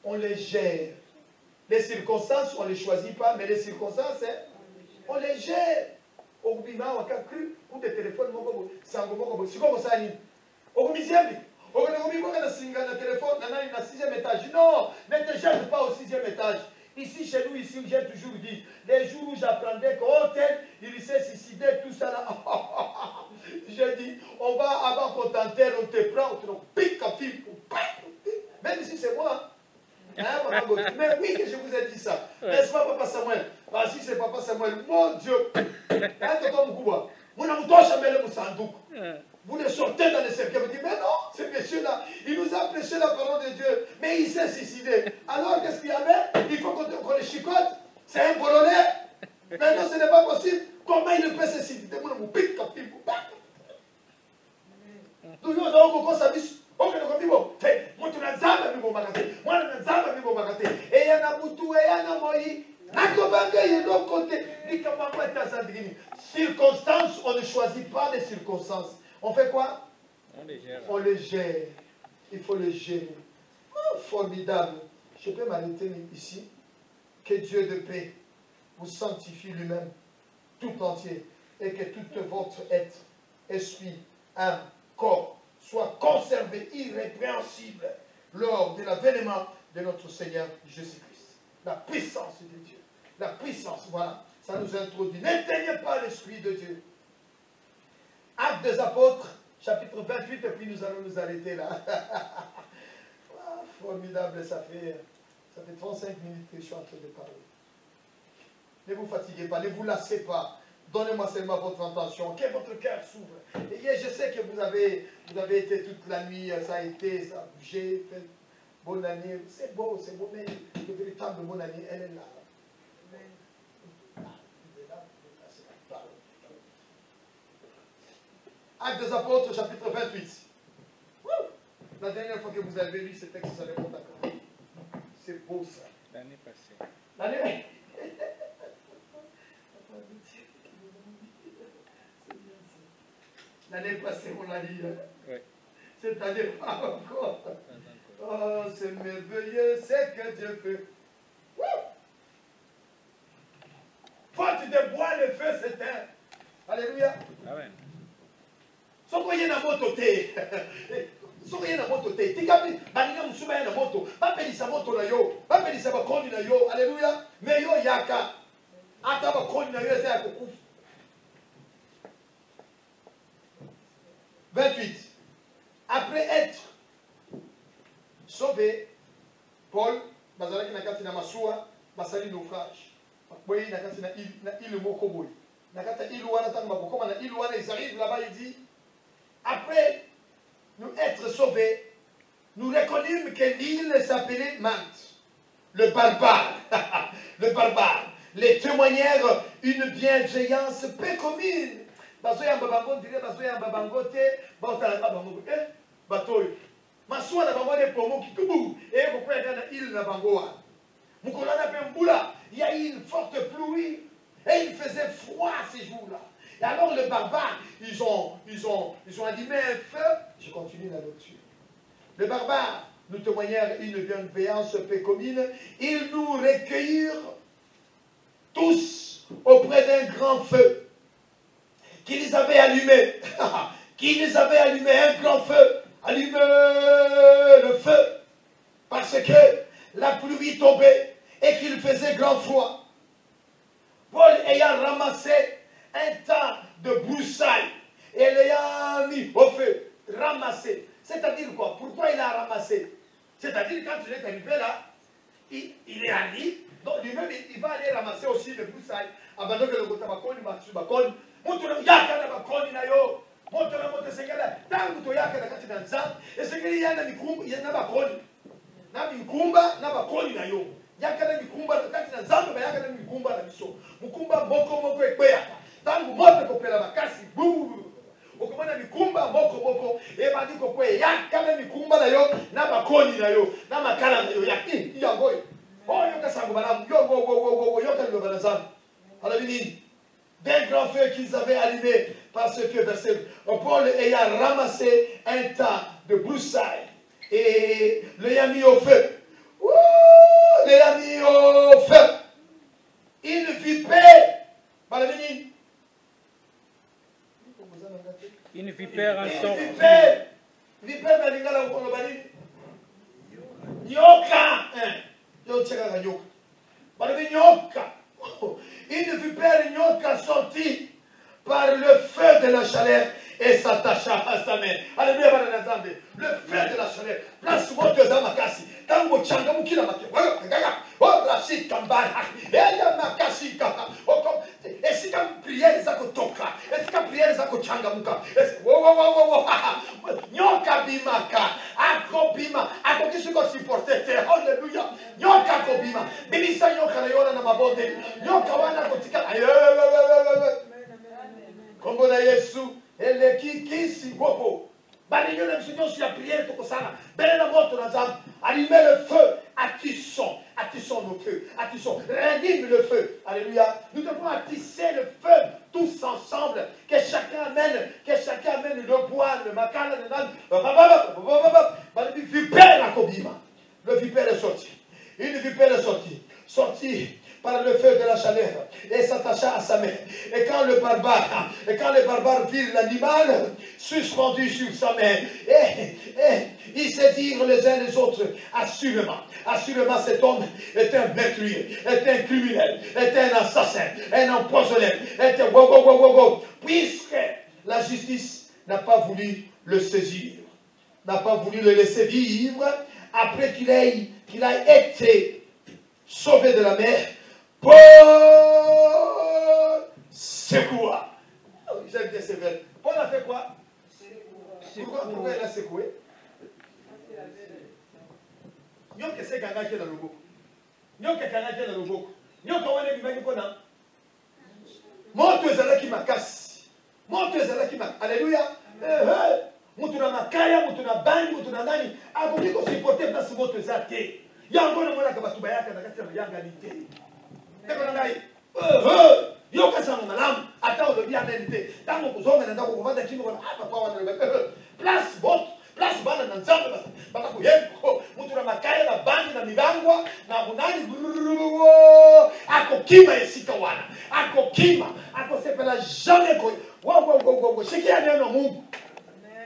On les gère. Les circonstances, on ne les choisit pas, mais les circonstances, on les gère. Au Bima, on a cru, ou des téléphones, c'est comme ça. Au Miziambi, au téléphone, on a 6e étage. Non, ne te jette pas au 6e étage. Ici, chez nous, ici, j'ai toujours dit, les jours où j'apprendais qu'au tel, il s'est suicidé, tout ça là. J'ai dit, on va avant qu'on t'enterre, on te prend, on te pique à fil. Même si c'est moi. Hein, mais oui, que je vous ai dit ça. N'est-ce pas, Papa Samuel? Ah, si c'est Papa Samuel, mon Dieu. Vous le sortez dans le cercueil. Vous dites, mais non, ce monsieur-là, il nous a prêché la parole de Dieu, mais il s'est suicidé. Alors, qu'est-ce qu'il y avait? Il faut qu'on le chicote. C'est un Polonais. Mais non, ce n'est pas possible. Comment il peut se suicider? Toujours, nous avons encore sa mission. Et il y en a Moutou, et il y en a Moï. Circonstances, on ne choisit pas les circonstances. On fait quoi? On les gère. Il faut les gérer. Oh, formidable. Je peux m'arrêter ici. Que Dieu de paix vous sanctifie lui-même tout entier et que tout votre être, esprit, âme, corps soit conservé irrépréhensible lors de l'avènement de notre Seigneur Jésus-Christ. La puissance de Dieu. La puissance, voilà. Ça nous introduit. N'éteignez pas l'Esprit de Dieu. Actes des Apôtres, chapitre 28, et puis nous allons nous arrêter là. Ah, formidable, ça fait 35 minutes que je suis en train de parler. Ne vous fatiguez pas, ne vous lassez pas. Donnez-moi seulement votre attention, que votre cœur s'ouvre. Et je sais que vous avez été toute la nuit, ça a été, ça a bougé, fait bonne année. C'est beau, mais le véritable bonne année, elle est là. Actes des Apôtres, chapitre 28. La dernière fois que vous avez lu ce texte, ça remonte à quand? C'est beau ça. L'année passée. L'année L'année passée, on l'a dit. Oui. Cette année, pas encore. Oh, c'est merveilleux, c'est que Dieu fait. Faute de bois, le feu s'éteint. Alléluia. Amen. Sokoye na moto te. Sokoye na moto te. Tikapi baninga musuma na moto. Bapelisa moto na yo. Bapelisa bakoni na yo. Alléluia. Mais yo yaka. Ata bakoni na yo eza ya kokufa. 28. Après être sauvé, Paul, bazalaki na kati na masuwa, basali naufrage. Boyi na kati na île moko boyi. Na kati île wana tango bakokoma na île wana, ils arrivent là-bas, il dit, après nous être sauvés, nous reconnûmes que l'île s'appelait Malte, le barbare. Le barbare. Les témoignèrent une bienveillance peu commune. Bazoya Babango dirait Bazoya Babango te, Bautala Babango. bateau. Maswa na bango des promos qui tout et vous pouvez aller dans l'île na bangoa. Mukolana Pemboula, il y a eu une forte pluie et il faisait froid ces jours-là. Et alors les barbares, ils ont allumé un feu. Je continue la lecture. Les barbares nous témoignèrent une bienveillance peu commune. Ils nous recueillirent tous auprès d'un grand feu qu'ils avaient allumé. Qu'ils avaient allumé un grand feu. Allumé le feu. Parce que la pluie tombait et qu'il faisait grand froid. Paul ayant ramassé un tas de broussailles et l'ayant mis au feu, ramassé. C'est-à-dire quoi? Pourquoi il a ramassé? C'est-à-dire quand il est arrivé là, il est allé, donc lui-même il va aller ramasser aussi les broussailles. Avant que le gotabakoni, bakoni, mutuna yaka na bakoni na yo, mutuna mote sengela, tangu to yaka na kati na nzambe, et sengeli yana mikumba, yana bakoni, na mikumba na bakoni na yo. Yaka na mikumba na kati na nzambe, yaka na mikumba na biso. Mukumba moko ekweyaka. Tangu mote kopela makasi, buu. Okomana mikumba moko ebandi kokwe yaka na mikumba na yo na bakoni na yo na makala na yo yaki yangoyo oyo kasango balamu yo yoka lo banazam alabini d'un grand feu qu'ils avaient allumé parce que verset Paul ayant ramassé un tas de broussailles et l'ayant mis au feu. L'ayant mis au feu. Une vipère balabini. Une vipère en sort. Vipère na lingala ukolo bali. Nyoka. Yo tcheka ka nyoka. Bali nyoka. Une vipère nyoka sortie par le feu de la chaleur et s'attacha à sa main. Alléluia bana nzambe. Le feu de la chaleur. Place moto za makasi. Tango changa mukila make. Oh Rachid Kambara. Eya makasi kaka. Et si comme prière za kotoka. Et si comme prière za kochanga muka. Wo. Nyoka bimaka. Akobima. Akokisu ko supporter. Alléluia. Nyoka kobima. Bimisa nyoka na yona na mabonde. Nyoka wana kotika. Kombo na Yesu. Elle qui bobo. Balignon de Seigneur sur la prière pour ça. Belle la moto dans âme. Allumez le feu. Attissons nos feux. Ranime le feu. Alléluia. Nous devons attisser le feu tous ensemble. Que chacun amène le bois, le makala, le nan. Le vipère à Kobima. Le vipère est sorti. Une vipère est sortie par le feu de la chaleur et s'attacha à sa main. Et quand les barbares virent l'animal suspendu sur sa main, et ils se dirent les uns les autres, assurément cet homme est un meurtrier, est un criminel, est un assassin, un empoisonneur, est un puisque la justice n'a pas voulu le saisir, n'a pas voulu le laisser vivre après qu'il ait été sauvé de la mer. Paul secoua. J'aime bien ces verbes. Paul a fait quoi? Pourquoi il a secoué? Nyoka c'est kanga qui est dans le boko. Nyoka kanga qui est dans le boko. Nyoka wane bimaki kona. Moto ezalaki makasi. Alléluia. Mutu na makaya, mutu na bani, mutu na nani. Akoki ko supporter place moto ezate. Yango na mwana ka batu bayaka na kati ya yanga lite. Yoka sana malamu ata olobi amenite tango kuzonga na ndako kuvanda chini kwa papa wana place bana na nzambe baka kuyeko mutu na makaya na bandi na migangwa na munani akokima esika wana akosepela jamais wo sikia neno Mungu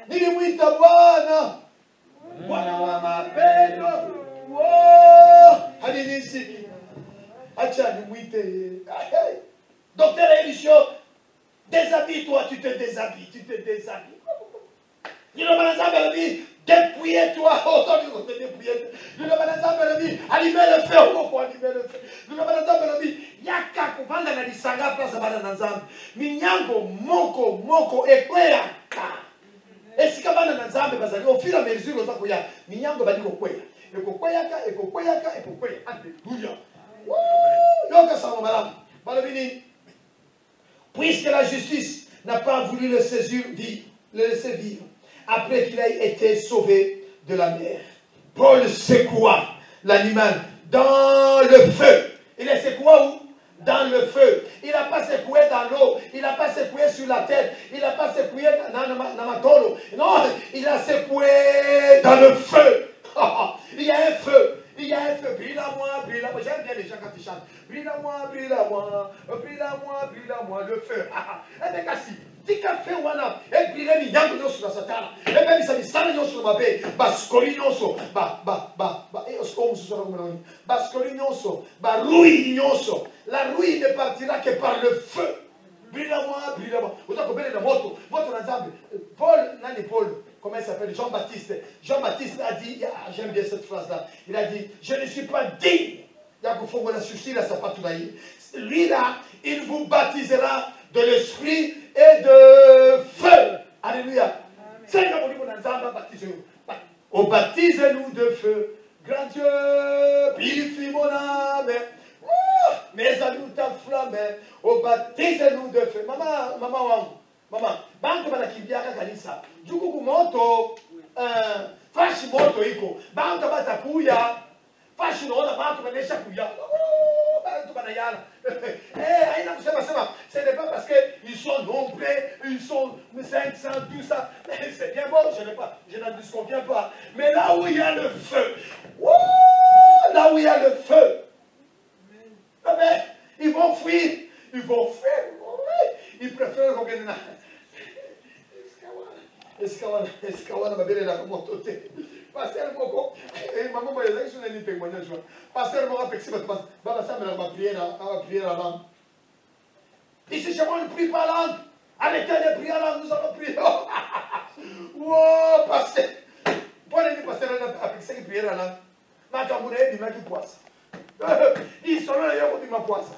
nilimwita Bwana wa mapendo halinisi. Acha nimwite. Docteur Elisio, déshabille-toi, tu te déshabilles. Dépouille-toi. Allumez le feu. Yaka kuvanda na lisanga place bana na nzambe. Minyango moko ekweyaka. Esika bana na nzambe bazali au fur et à mesure ozakoya. Minyango bali kokweya. Ekokweyaka. Alléluia. Puisque la justice n'a pas voulu le laisser vivre, après qu'il ait été sauvé de la mer. Paul secoua l'animal dans le feu. Il est secoué où? Dans le feu. Il n'a pas secoué dans l'eau. Il n'a pas secoué sur la tête. Il n'a pas secoué dans ma tolo. Non, il a secoué dans le feu. Il y a un feu. Il y a un feu. Brille à moi, brille à moi. J'aime bien les gens quand ils chantent. Brille à moi, brille à moi. Brille à moi, brille à moi. Le feu. Eh bien, Kassi. Tika fe wana e bile mi nyango nyoso na satana e be bisa misana nyoso mabe baskoli nyoso ba e osko muso na ngomani baskoli nyoso ba rui nyoso. La rouille ne partira que par le feu. Brille à moi, brille à moi. Vous avez compris la moto ensemble. Paul, nani Paul, comment il s'appelle? Jean-Baptiste. Jean-Baptiste a dit, j'aime bien cette phrase-là. Il a dit, je ne suis pas digne. Lui là, il vous baptisera de l'esprit et de feu. Alléluia. Seigneur, on baptise-nous de feu. Grand Dieu, purifie mon âme. Mes amis t'enflamment. On baptise-nous de feu. Maman, bantu banakimbia kanisa. Jukuku moto, fashi moto iko. Bantu batakuya. Fashi naona bantu banesha kuya. Bantu banayala. Aina kusema sema, ce n'est pas parce qu'ils sont nombreux, ils sont 500, tout ça. C'est bien bon, je n'en disconviens pas. Mais là où il y a le feu, là où il y a le feu, mais ils vont fuir. Ils vont fuir. Ils préfèrent regarder. Escawana, ma belle, la mototé. Pasteur Moko, maman, moi, je suis un témoignage. Pasteur Moko, ma prière à langue. Ici, chez moi, on ne prie pas langue. Arrêtez de prier à langue, nous allons prier. Wow, pasteur. Pour les pasteurs, on a appris prière à langue. Ma camouflée, il m'a dit quoi ça. Ils sont là, ils m'ont poisse.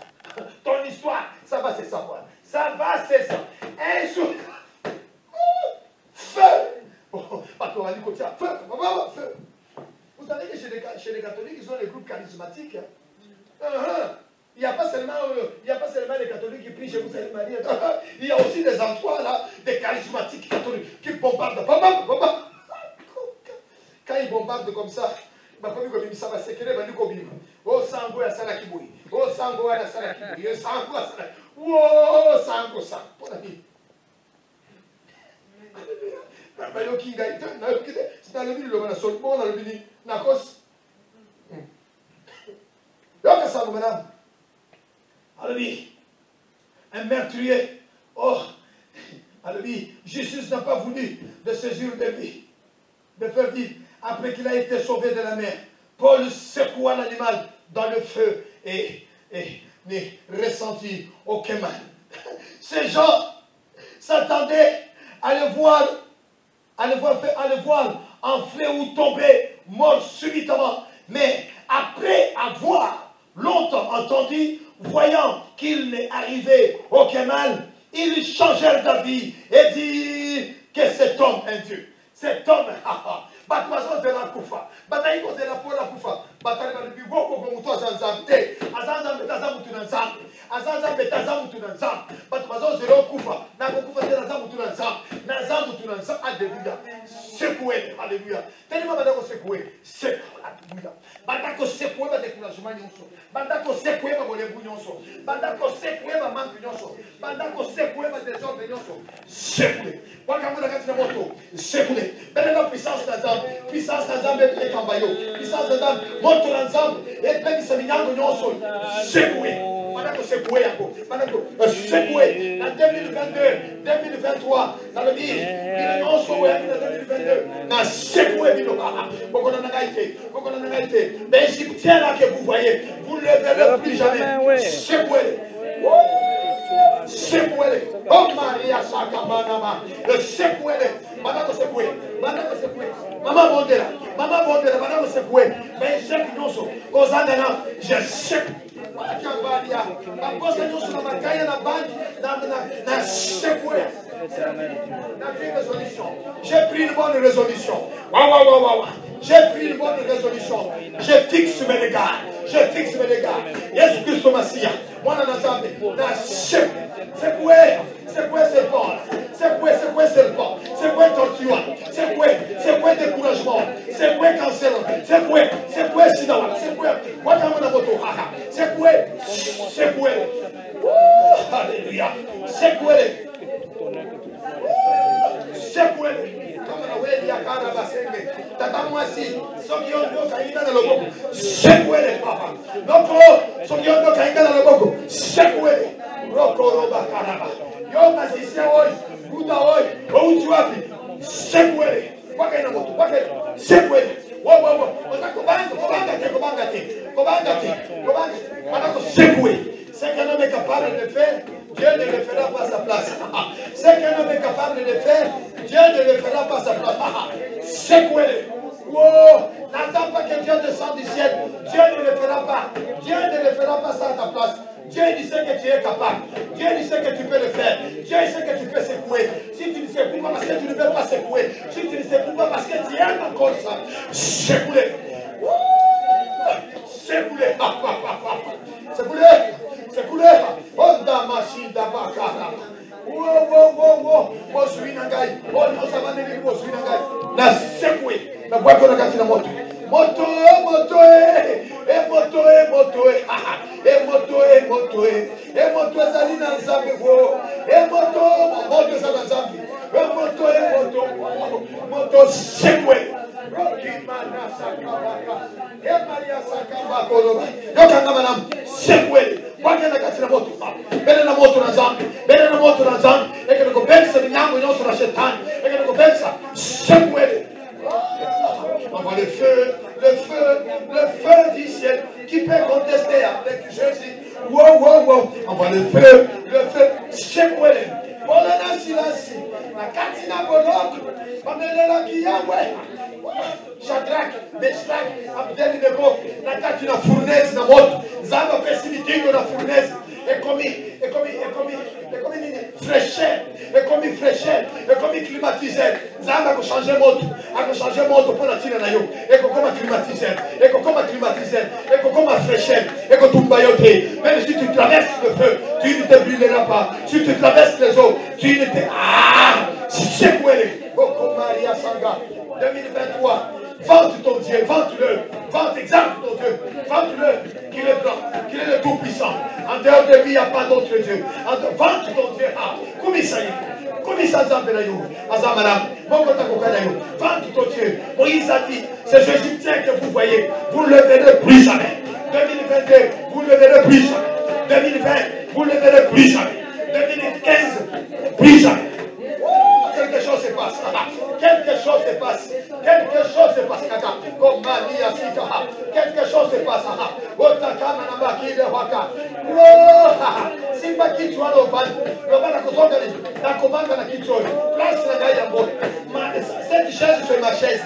Ton histoire, ça va se savoir. Ça va se savoir. Un jour, feu. Parce qu'on a dit comme ça, feu. Vous savez que chez les catholiques, ils ont les groupes charismatiques. Il n'y a pas seulement les catholiques qui prient chez vous, c'est Marie. Il y a aussi des endroits là, des charismatiques catholiques qui bombardent. Quand ils bombardent comme ça, ça va se créer. Oh, sango ya sana kiburi. Oh, sango ya sana kiburi. Oh, sango ya sana. Oh, sango sa. Pour la vie. Alléluia. Kinga ite. Na yokide. C'est le bilo na solmo na le bini. Na kos. Yoka sango madame. Alléluia. Un meurtrier. Oh. Alléluia. Jésus n'a pas voulu de saisir de lui. De faire dire. Après qu'il a été sauvé de la mer, Paul secoua l'animal dans le feu et ne ressentit aucun mal. Ces gens s'attendaient à le voir enfler ou tomber mort subitement. Mais après avoir longtemps entendu, voyant qu'il n'est arrivé aucun mal, ils changèrent d'avis et dirent que cet homme est Dieu. Cet homme, batwazo de la kufa, bataiko de la pola kufa, bataiba de bigoko gomuto azanzamte, azanzambe tazamutu nanzambe, azanzambe tazamutu nanzambe, batwazo de la kufa, na kufa de la zamutu nanzambe, nanzamutu nanzambe, alléluia, secoué, alléluia, tellement badako secoué, c'est alléluia, badako secoué, ba découragement nyonso, badako secoué, ba bolebu nyonso, badako secoué, ba manque nyonso, badako secoué, ba désordre nyonso, secoué, wakamuna katina moto, secoué, benena puissance d'Azam. Puissance d'Azam et Kambayo. Puissance d'Azam, monte l'ensemble. Et puis, ça vient de nous. Secoué. Madame, secoué. Secoué. En 2022, 2023, dans le dire, il nous sauvé en 2022. Dans secoué, mais Égyptien là que vous voyez, vous ne le verrez plus jamais. Secoué. Secoué. Oh Maria Sakamanama. Secoué. Madame, secoué. Maman Bondela, madame secoué. Mais chaque noso, Ozanana, je sais. La poste nous sur la caille, la banque, na secoué. J'ai pris une bonne résolution. Waouh. J'ai pris une bonne résolution. Je fixe mes regards. Je fixe mes regards. Yesu Christo Masia. Mwana na Nzambe. Na chef. C'est quoi serpent? C'est quoi serpent? C'est quoi torture? C'est quoi découragement? C'est quoi cancer? C'est quoi sida? C'est quoi? C'est quoi? Alléluia. C'est quoi? C'est quoi? Ce qu'un homme est capable de faire, Dieu ne le fera pas à sa place. Ce qu'un homme est capable de faire, Dieu ne le fera pas à sa place. Secouez-le. N'attends pas que Dieu descende du ciel. Dieu ne le fera pas. Dieu ne le fera pas ça à ta place. Dieu dit ce que tu es capable. Dieu dit ce que tu peux le faire. Dieu dit ce que tu peux secouer. Si tu ne secoues pas parce que tu ne peux pas secouer. Si tu ne secoues pas parce que tu aimes encore ça. Secouez-le. Secouez-le. Secouez-le. Onda machine d'abakara. Na secoué na boîte na kati na moto moto ezali na Nzambe go moto ezali na Nzambe moto secoué yokanga manam secoué boîte na kati na moto bele na moto na Nzambe ekene ko bensa binyango nyonso na shetani ekene ko bensa secoué. Envoie le feu du ciel qui peut contester avec Jésus. Wow. Envoie le feu, secouez-le. Voilà dans silence. La katina bolok, pamelela kiyamwe. Shadrach, Meshach, Abednego, la katina fournaise na moto. Zamba pesimitingo na fournaise. Et comme fraîcheur, et comme climatiseur. Zamba a changé moto pour la tine na yo. Et comme climatiseur, et comme fraîcheur, et comme tumbayote. Même si tu traverses le feu, tu ne te brûleras pas. Si tu traverses les eaux, tu ne te... secouez-le. Boko Maria Sanga, 2023. Vante ton Dieu, vante-le, exalte ton Dieu, vante-le, qu'il est grand, qu'il est le tout-puissant. En dehors de lui, il n'y a pas d'autre Dieu. Vante ton Dieu, vante ton Dieu. Moïse a dit, ces Égyptiens que vous voyez, vous ne le verrez plus jamais. 2022, vous ne le verrez plus jamais. 2020, vous ne le verrez plus jamais. 2015, plus jamais. Quelque chose se passe. Quelque chose se passe. Kaka. Comme Maria Sika. Quelque chose se passe. Otaka manabaki de waka. Simba kichwa no ban. Robana kotoka ni. Na komanga na kichwa. Place la gaya mbo. Cette chaise sur ma chaise.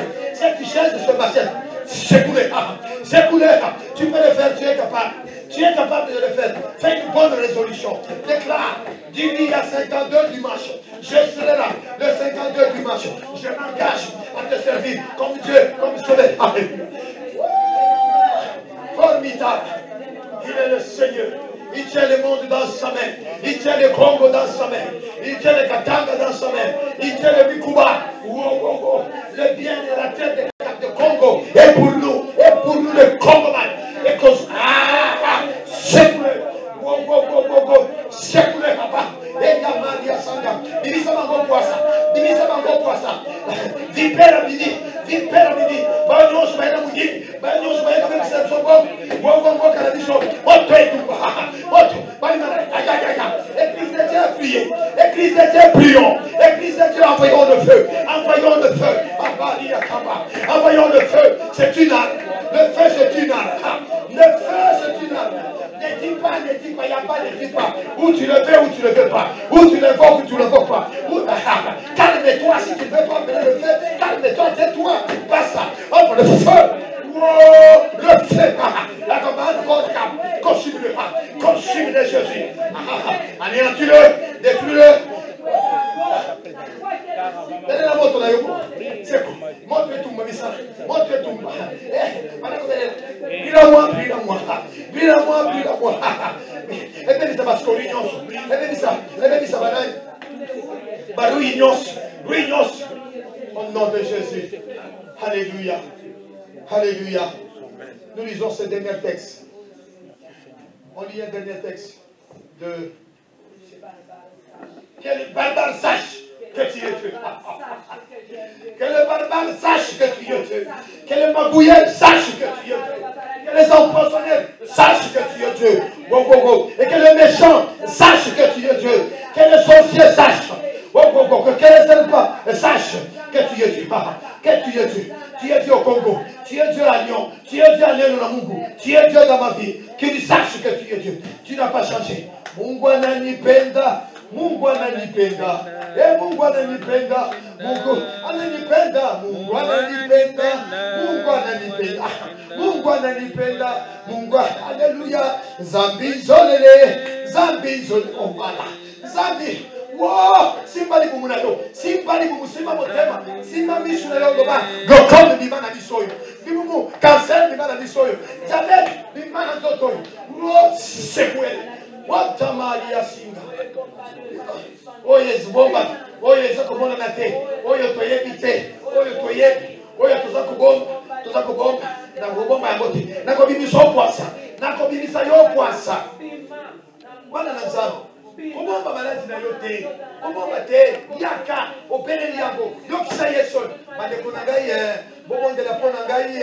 C'est coulé. Tu peux le faire, tu es capable. Tu es capable de le faire. Fais une bonne résolution. Déclare. Dis-lui à 52 dimanche. Je serai là. Le 52 dimanche. Je m'engage à te servir comme Dieu, comme Sauveur. Formidable. Il est le Seigneur. Il tient le monde dans sa main. Il tient le Congo dans sa main. Il tient le Katanga dans sa main. Il tient le Bikuba. Le bien et la terre de Congo. Et pour nous le Congoman. Et que secoué, papa. Et Maria Sanga. Bimisa mango poisa. Vipera midi. Banyo sumaina mugi. Banyo sumaina comme ça sobo. Bongo kanadiso. Moto etuba. Moto. Balimana. Aya. Église de Dieu priez. Église de Dieu prions. Église de Dieu envoyons le feu. Envoyons le feu. C'est une arme. Le feu c'est une arme. Ne dis pas, il n'y a pas de dis pas. Ou tu le veux ou tu ne le veux pas. Ou tu le veux ou tu ne le veux pas. Calme-toi si tu ne veux pas mener le feu. Calme-toi, tais-toi. Passe ça. Offre le feu. Le feu. La commande consume-le Jésus. Anéantis-le. Détruis-le. Donnez la moto là, c'est quoi? Montre tout, Mamissa. Montre tout. Au nom de Jésus. Alléluia. Alléluia. Nous lisons ce dernier texte. On lit un dernier texte de... Que le barbare sache que tu es Dieu. Que le barbare sache que tu es Dieu. Que le magouilleur sache que tu es Dieu. Que les empoisonneurs sachent que tu es Dieu. Et que le méchant sache que tu es Dieu. Que les sorciers sachent. Que les serpents sachent que tu es Dieu. Que tu es Dieu. Tu es Dieu au Congo. Tu es Dieu à Lyon. Tu es Dieu à Lyon Mungu. Tu es Dieu dans ma vie. Qu'ils sachent que tu es Dieu. Tu n'as pas changé. Mungu ananipenda. Mungu ananipenda. Mungu ananipenda. Mungu ananipenda. Mungu ananipenda. Mungu ananipenda. Mungu ananipenda. Mungu, alléluia. Zambi zolele. Zambi zolele. Oh voilà. Zambi. Wow, simbali bumunayo, simbali bumusima motema, simba misu na yo doba, glaucome bimana bisoyo, bimumu cancer bimana bisoyo, diabète bimana zotoyo, wo sekwele, wata Maria singa. Oye zibomba, oye zakomona na te, oye toyebi te, oye toyebi, oye tozakubomba, na kubomba ya bote, na kobimisa opwasa, na kobimisa yo opwasa. Wana na nzalo. Comment va malade na yote? Comment va te? Yaka, opéré liango. Yo qui ça y est seul. Mande konangai, bon de la ponangai,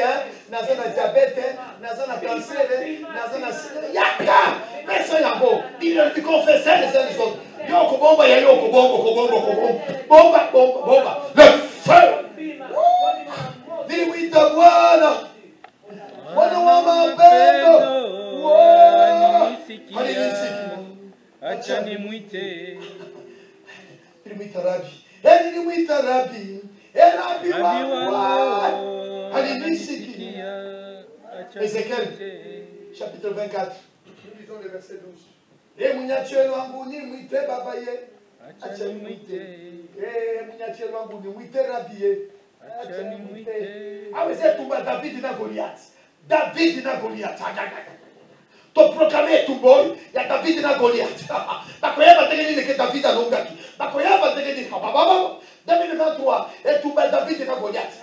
nazana diabète, nazana cancer, nazana yaka. Mais ça yango. Il confesse les uns les autres. Yo kobomba ya yo kobomba. Bomba. Le feu. Dis oui ta Bwana. Bwana wa mapendo. Hallelujah. Acha nimwite. Nilimwita Rabi. Nilimwita Rabi. Rabi wangu. Alinisikia. Ézéchiel, chapitre 24. Nous lisons le verset 12. Mwenyachiel wangu nimwite baba ye. Acha nimwite. Mwenyachiel wangu nimwite Rabi ye. Acha nimwite. Aweze tumba David na Goliath. David na Goliath. To proclamer tout boy, il y a David et Goliath. Bakoyaba tegeni que David a longaki. Bakoyaba tegeni papa. 2023 et tout bel David et Goliath.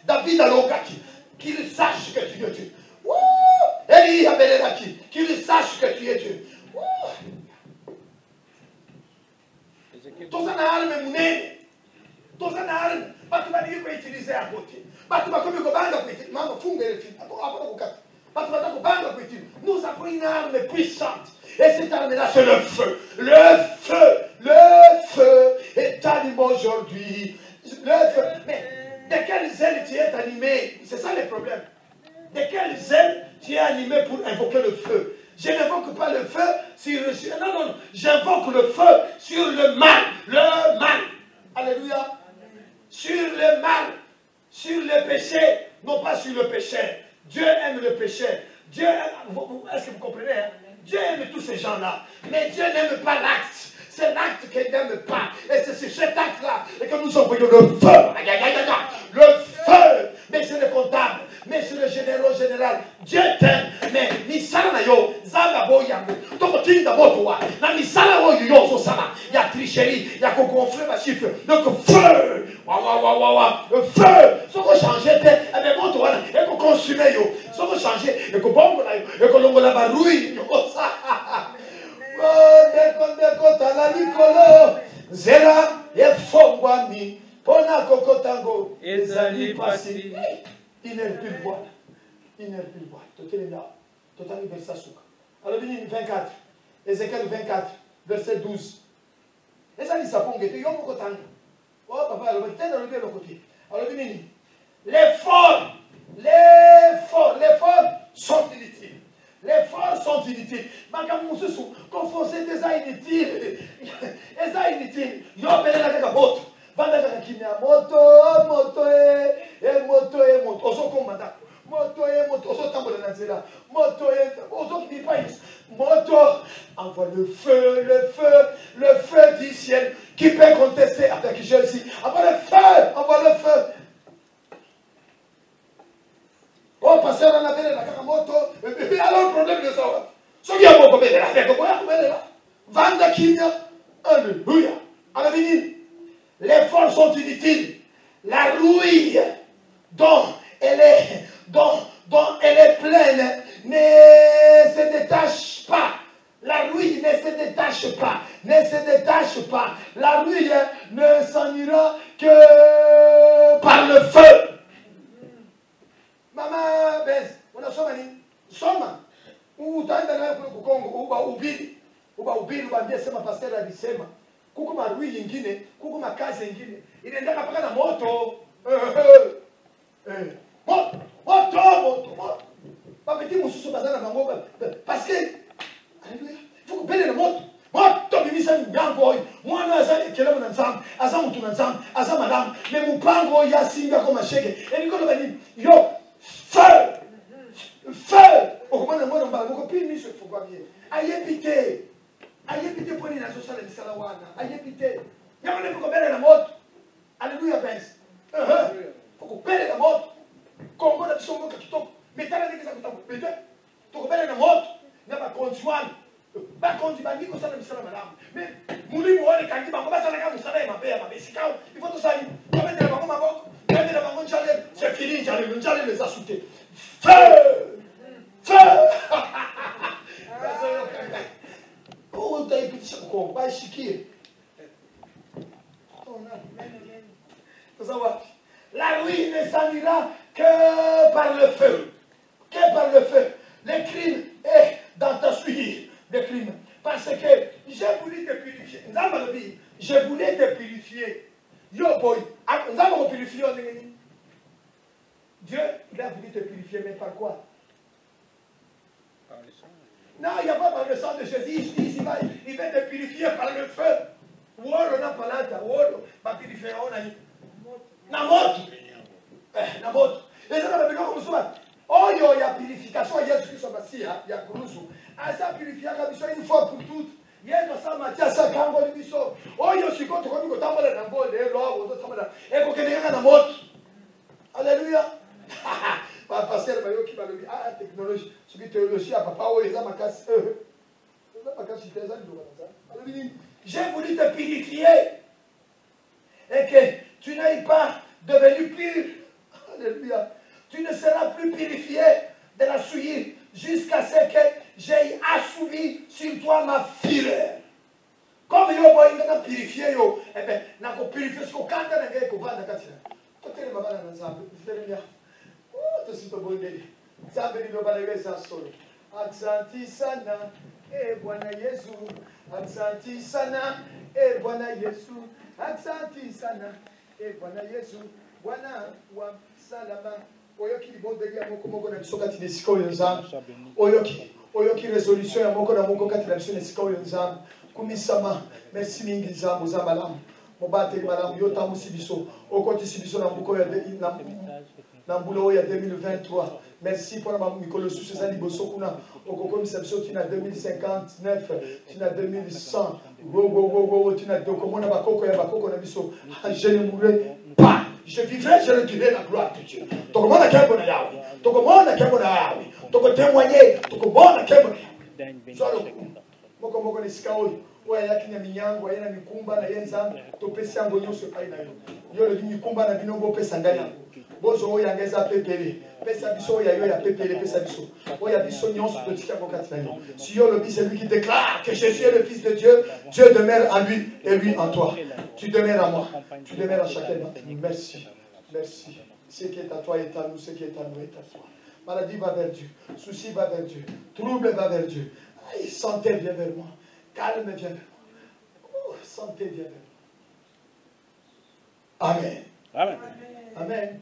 David a longaki. Qu'il sache que tu es Dieu. Eli abelelaki. Qu'il sache que tu es Dieu. Tozana arme munene. Tozana arme. Batu ba niko utiliser à côté. Batu ba komi ko banga ko utiliser. Mama funga le film. Après ko kat. Nous avons une arme puissante. Et cette arme-là, c'est le feu. Le feu est animé aujourd'hui. Le feu. Mais de quel zèle tu es animé? C'est ça le problème. De quel zèle tu es animé pour invoquer le feu? Je n'invoque pas le feu sur le... Non. J'invoque le feu sur le mal. Le mal. Alléluia. Sur le mal. Sur le péché. Non pas sur le péché. Dieu aime le péché. Dieu aime, est-ce que vous comprenez? Dieu aime tous ces gens-là. Mais Dieu n'aime pas l'acte. C'est l'acte qu'il n'aime pas. Et c'est sur cet acte-là que nous envoyons le feu. Le feu. Mais c'est le comptable. Mais c'est le général. Dieu t'aime. Mais misala na yo zanga boyango. Toko tinda botoa. Na misala wo yo so sama. Il y a tricherie, il y a qu'on gonfle ma chiffre. Donc feu. Le feu. Ce qu'on changeait était avec botoa et qu'on consumait yo. Ce qu'on changeait et qu'on bombe là et qu'on longo la barouille. Deko tala nikolo. Zela et fogwami. Pona kokotango. Ezali pasi. Il n'est plus le bois. Total verset souka. Alors, 24. Ézéchiel 24, verset 12. Et ça dit ça pour guetter. Yon moko tanga. Oh, papa, alors, t'es dans le bien côté. Alors, les forts sont inutiles. Les forts sont inutiles. Makam mususu, confondez des inutiles. Les inutiles. Yo, belé la kaka boto. Vanda kaka kimia moto. Oso komanda. Moto, oso tambola na nzela. Moto, oso kipais. Moto, envoie le feu du ciel. Qui peut contester avec Jésus? Envoie le feu. Oh, pasteur, on a fait la kaka moto. Alors, le problème de ça. Ce qui est bon, comme il est là, kimia. Alléluia. Amen. Les forces sont inutiles. La rouille dont elle est pleine ne se détache pas. La rouille ne se détache pas. Ne se détache pas. La rouille ne s'en ira que par le feu. Maman Bez, on a sommani. Soma. Ou t'as un Congo, ou ubili, bien sema pasteur alisema. Kuko marui yingine, kuko makazi yingine. Inaendaka paka na moto. Moto. Papeti mususu bazana bango parce que alléluia. Faut que belle le moto. Moto bimisa nyango. Mwana azali kelemo na nzambe, aza mutu na nzambe, aza malamu. Mais mupango ya singa koma sheke. Elikolo bani yo feu. Okomana mwana mbala moko pili miso faut pas bien. Ayebite pour les nations sur les salawana. Ayebite. Yamane faut belle la moto. Alléluia benz. Faut belle la moto. Kongo na biso moto kitoko. Metala ndeke za kutambula. Faut belle la moto. Na ba conjoint. Ba conjoint ba ndiko sana misala malamu. Mais mulimu wale kangi bango basala ka musala ya mabe sikao. Il faut tout ça. Kamete na bango maboko. Kamete na bango njale. C'est fini njale les a sauté. Feu. Oh, t'as écouté ça quoi? Pas chiquer. La ruine ne s'en ira que par le feu. Que par le feu. Le crime est dans ta suite. Le crime. Parce que j'ai voulu te purifier. Je voulais te purifier. Yo boy. Nous avons purifié. Dieu, il a voulu te purifier, mais par quoi? Non, il n'y a pas par le sang de Jésus. Il va te purifier par le feu. Wolo na palata, wolo. Ma purifier, on a dit. Na moto. Na moto. Les gens avaient comme ça. Oh, il y a purification. Il y a Jésus-Christ aussi. Il y a Kourousou. Ah, ça purifie une fois pour toutes. Il y a ça, Mathias, ça, Kango, le biso. Oh, il y a aussi quand on est dans le bol, les lois, ou d'autres. Et pour que les gens na moto. Alléluia. Pasteur Mayo qui va le dire, ah, technologie, ce qui théologie, à papa, oui, ça m'a cassé. J'ai voulu te purifier et que tu n'ailles pas devenu pur. Alléluia. Tu ne seras plus purifié de la souillure jusqu'à ce que j'aie assouvi sur toi ma fureur. Comme yo boy, il a purifié yo, eh bien, n'a pas purifié ce qu'on cante dans le gars qu'on va dans le quartier. Toi, tu es le maman dans l'ensemble. Oh, tu es super bon. Zambe ni baba lewe za solo. Asante sana, Bwana Yesu. Asante sana, Bwana Yesu. Asante sana, Bwana Yesu. Bwana wa salama. Oyoki libondeli ya moko na biso kati desika oyo nzambe. Oyoki résolution ya moko na moko kati na biso desika oyo nzambe. Kumisama, merci mingi nzambe ozambalamu. Mobateli malamu yo tamusi biso. Okotisi biso na mbuko ya na mbulo ya 2023. Merci pour la mikolo sous ces aliboso kuna okoko misabso tina 2059 tina 2100 go tina dokomona bakoko ya bakoko na biso je ne mourrai pas, je vivrai, je redirai la gloire de Dieu. Tokomona kembo na yawe, tokomona kembo na yawe, tokotemwanye, tokomona kembo zalo moko ni sikaoi oya yakina minyango ayena mikumba na yenza topesi yango nyonso epai na yo le mikumba na bino bopesa ngai yango bozo oyo angeza pepele pesa biso oyo ya pepele pesa biso oya biso nyonso totika yango kati na yo si yo le bis c'est lui qui déclare que Jésus est le fils de Dieu. Dieu demeure en lui et lui en toi. Tu demeures en moi, tu demeures en chacun d'entre nous. Merci ce qui est à toi est à nous, ce qui est à nous est à toi. Maladie va vers Dieu, souci va vers Dieu, trouble va vers Dieu. Santé vient vers moi, calme vient vers moi, santé vient vers moi. Amen. Amen. Amen.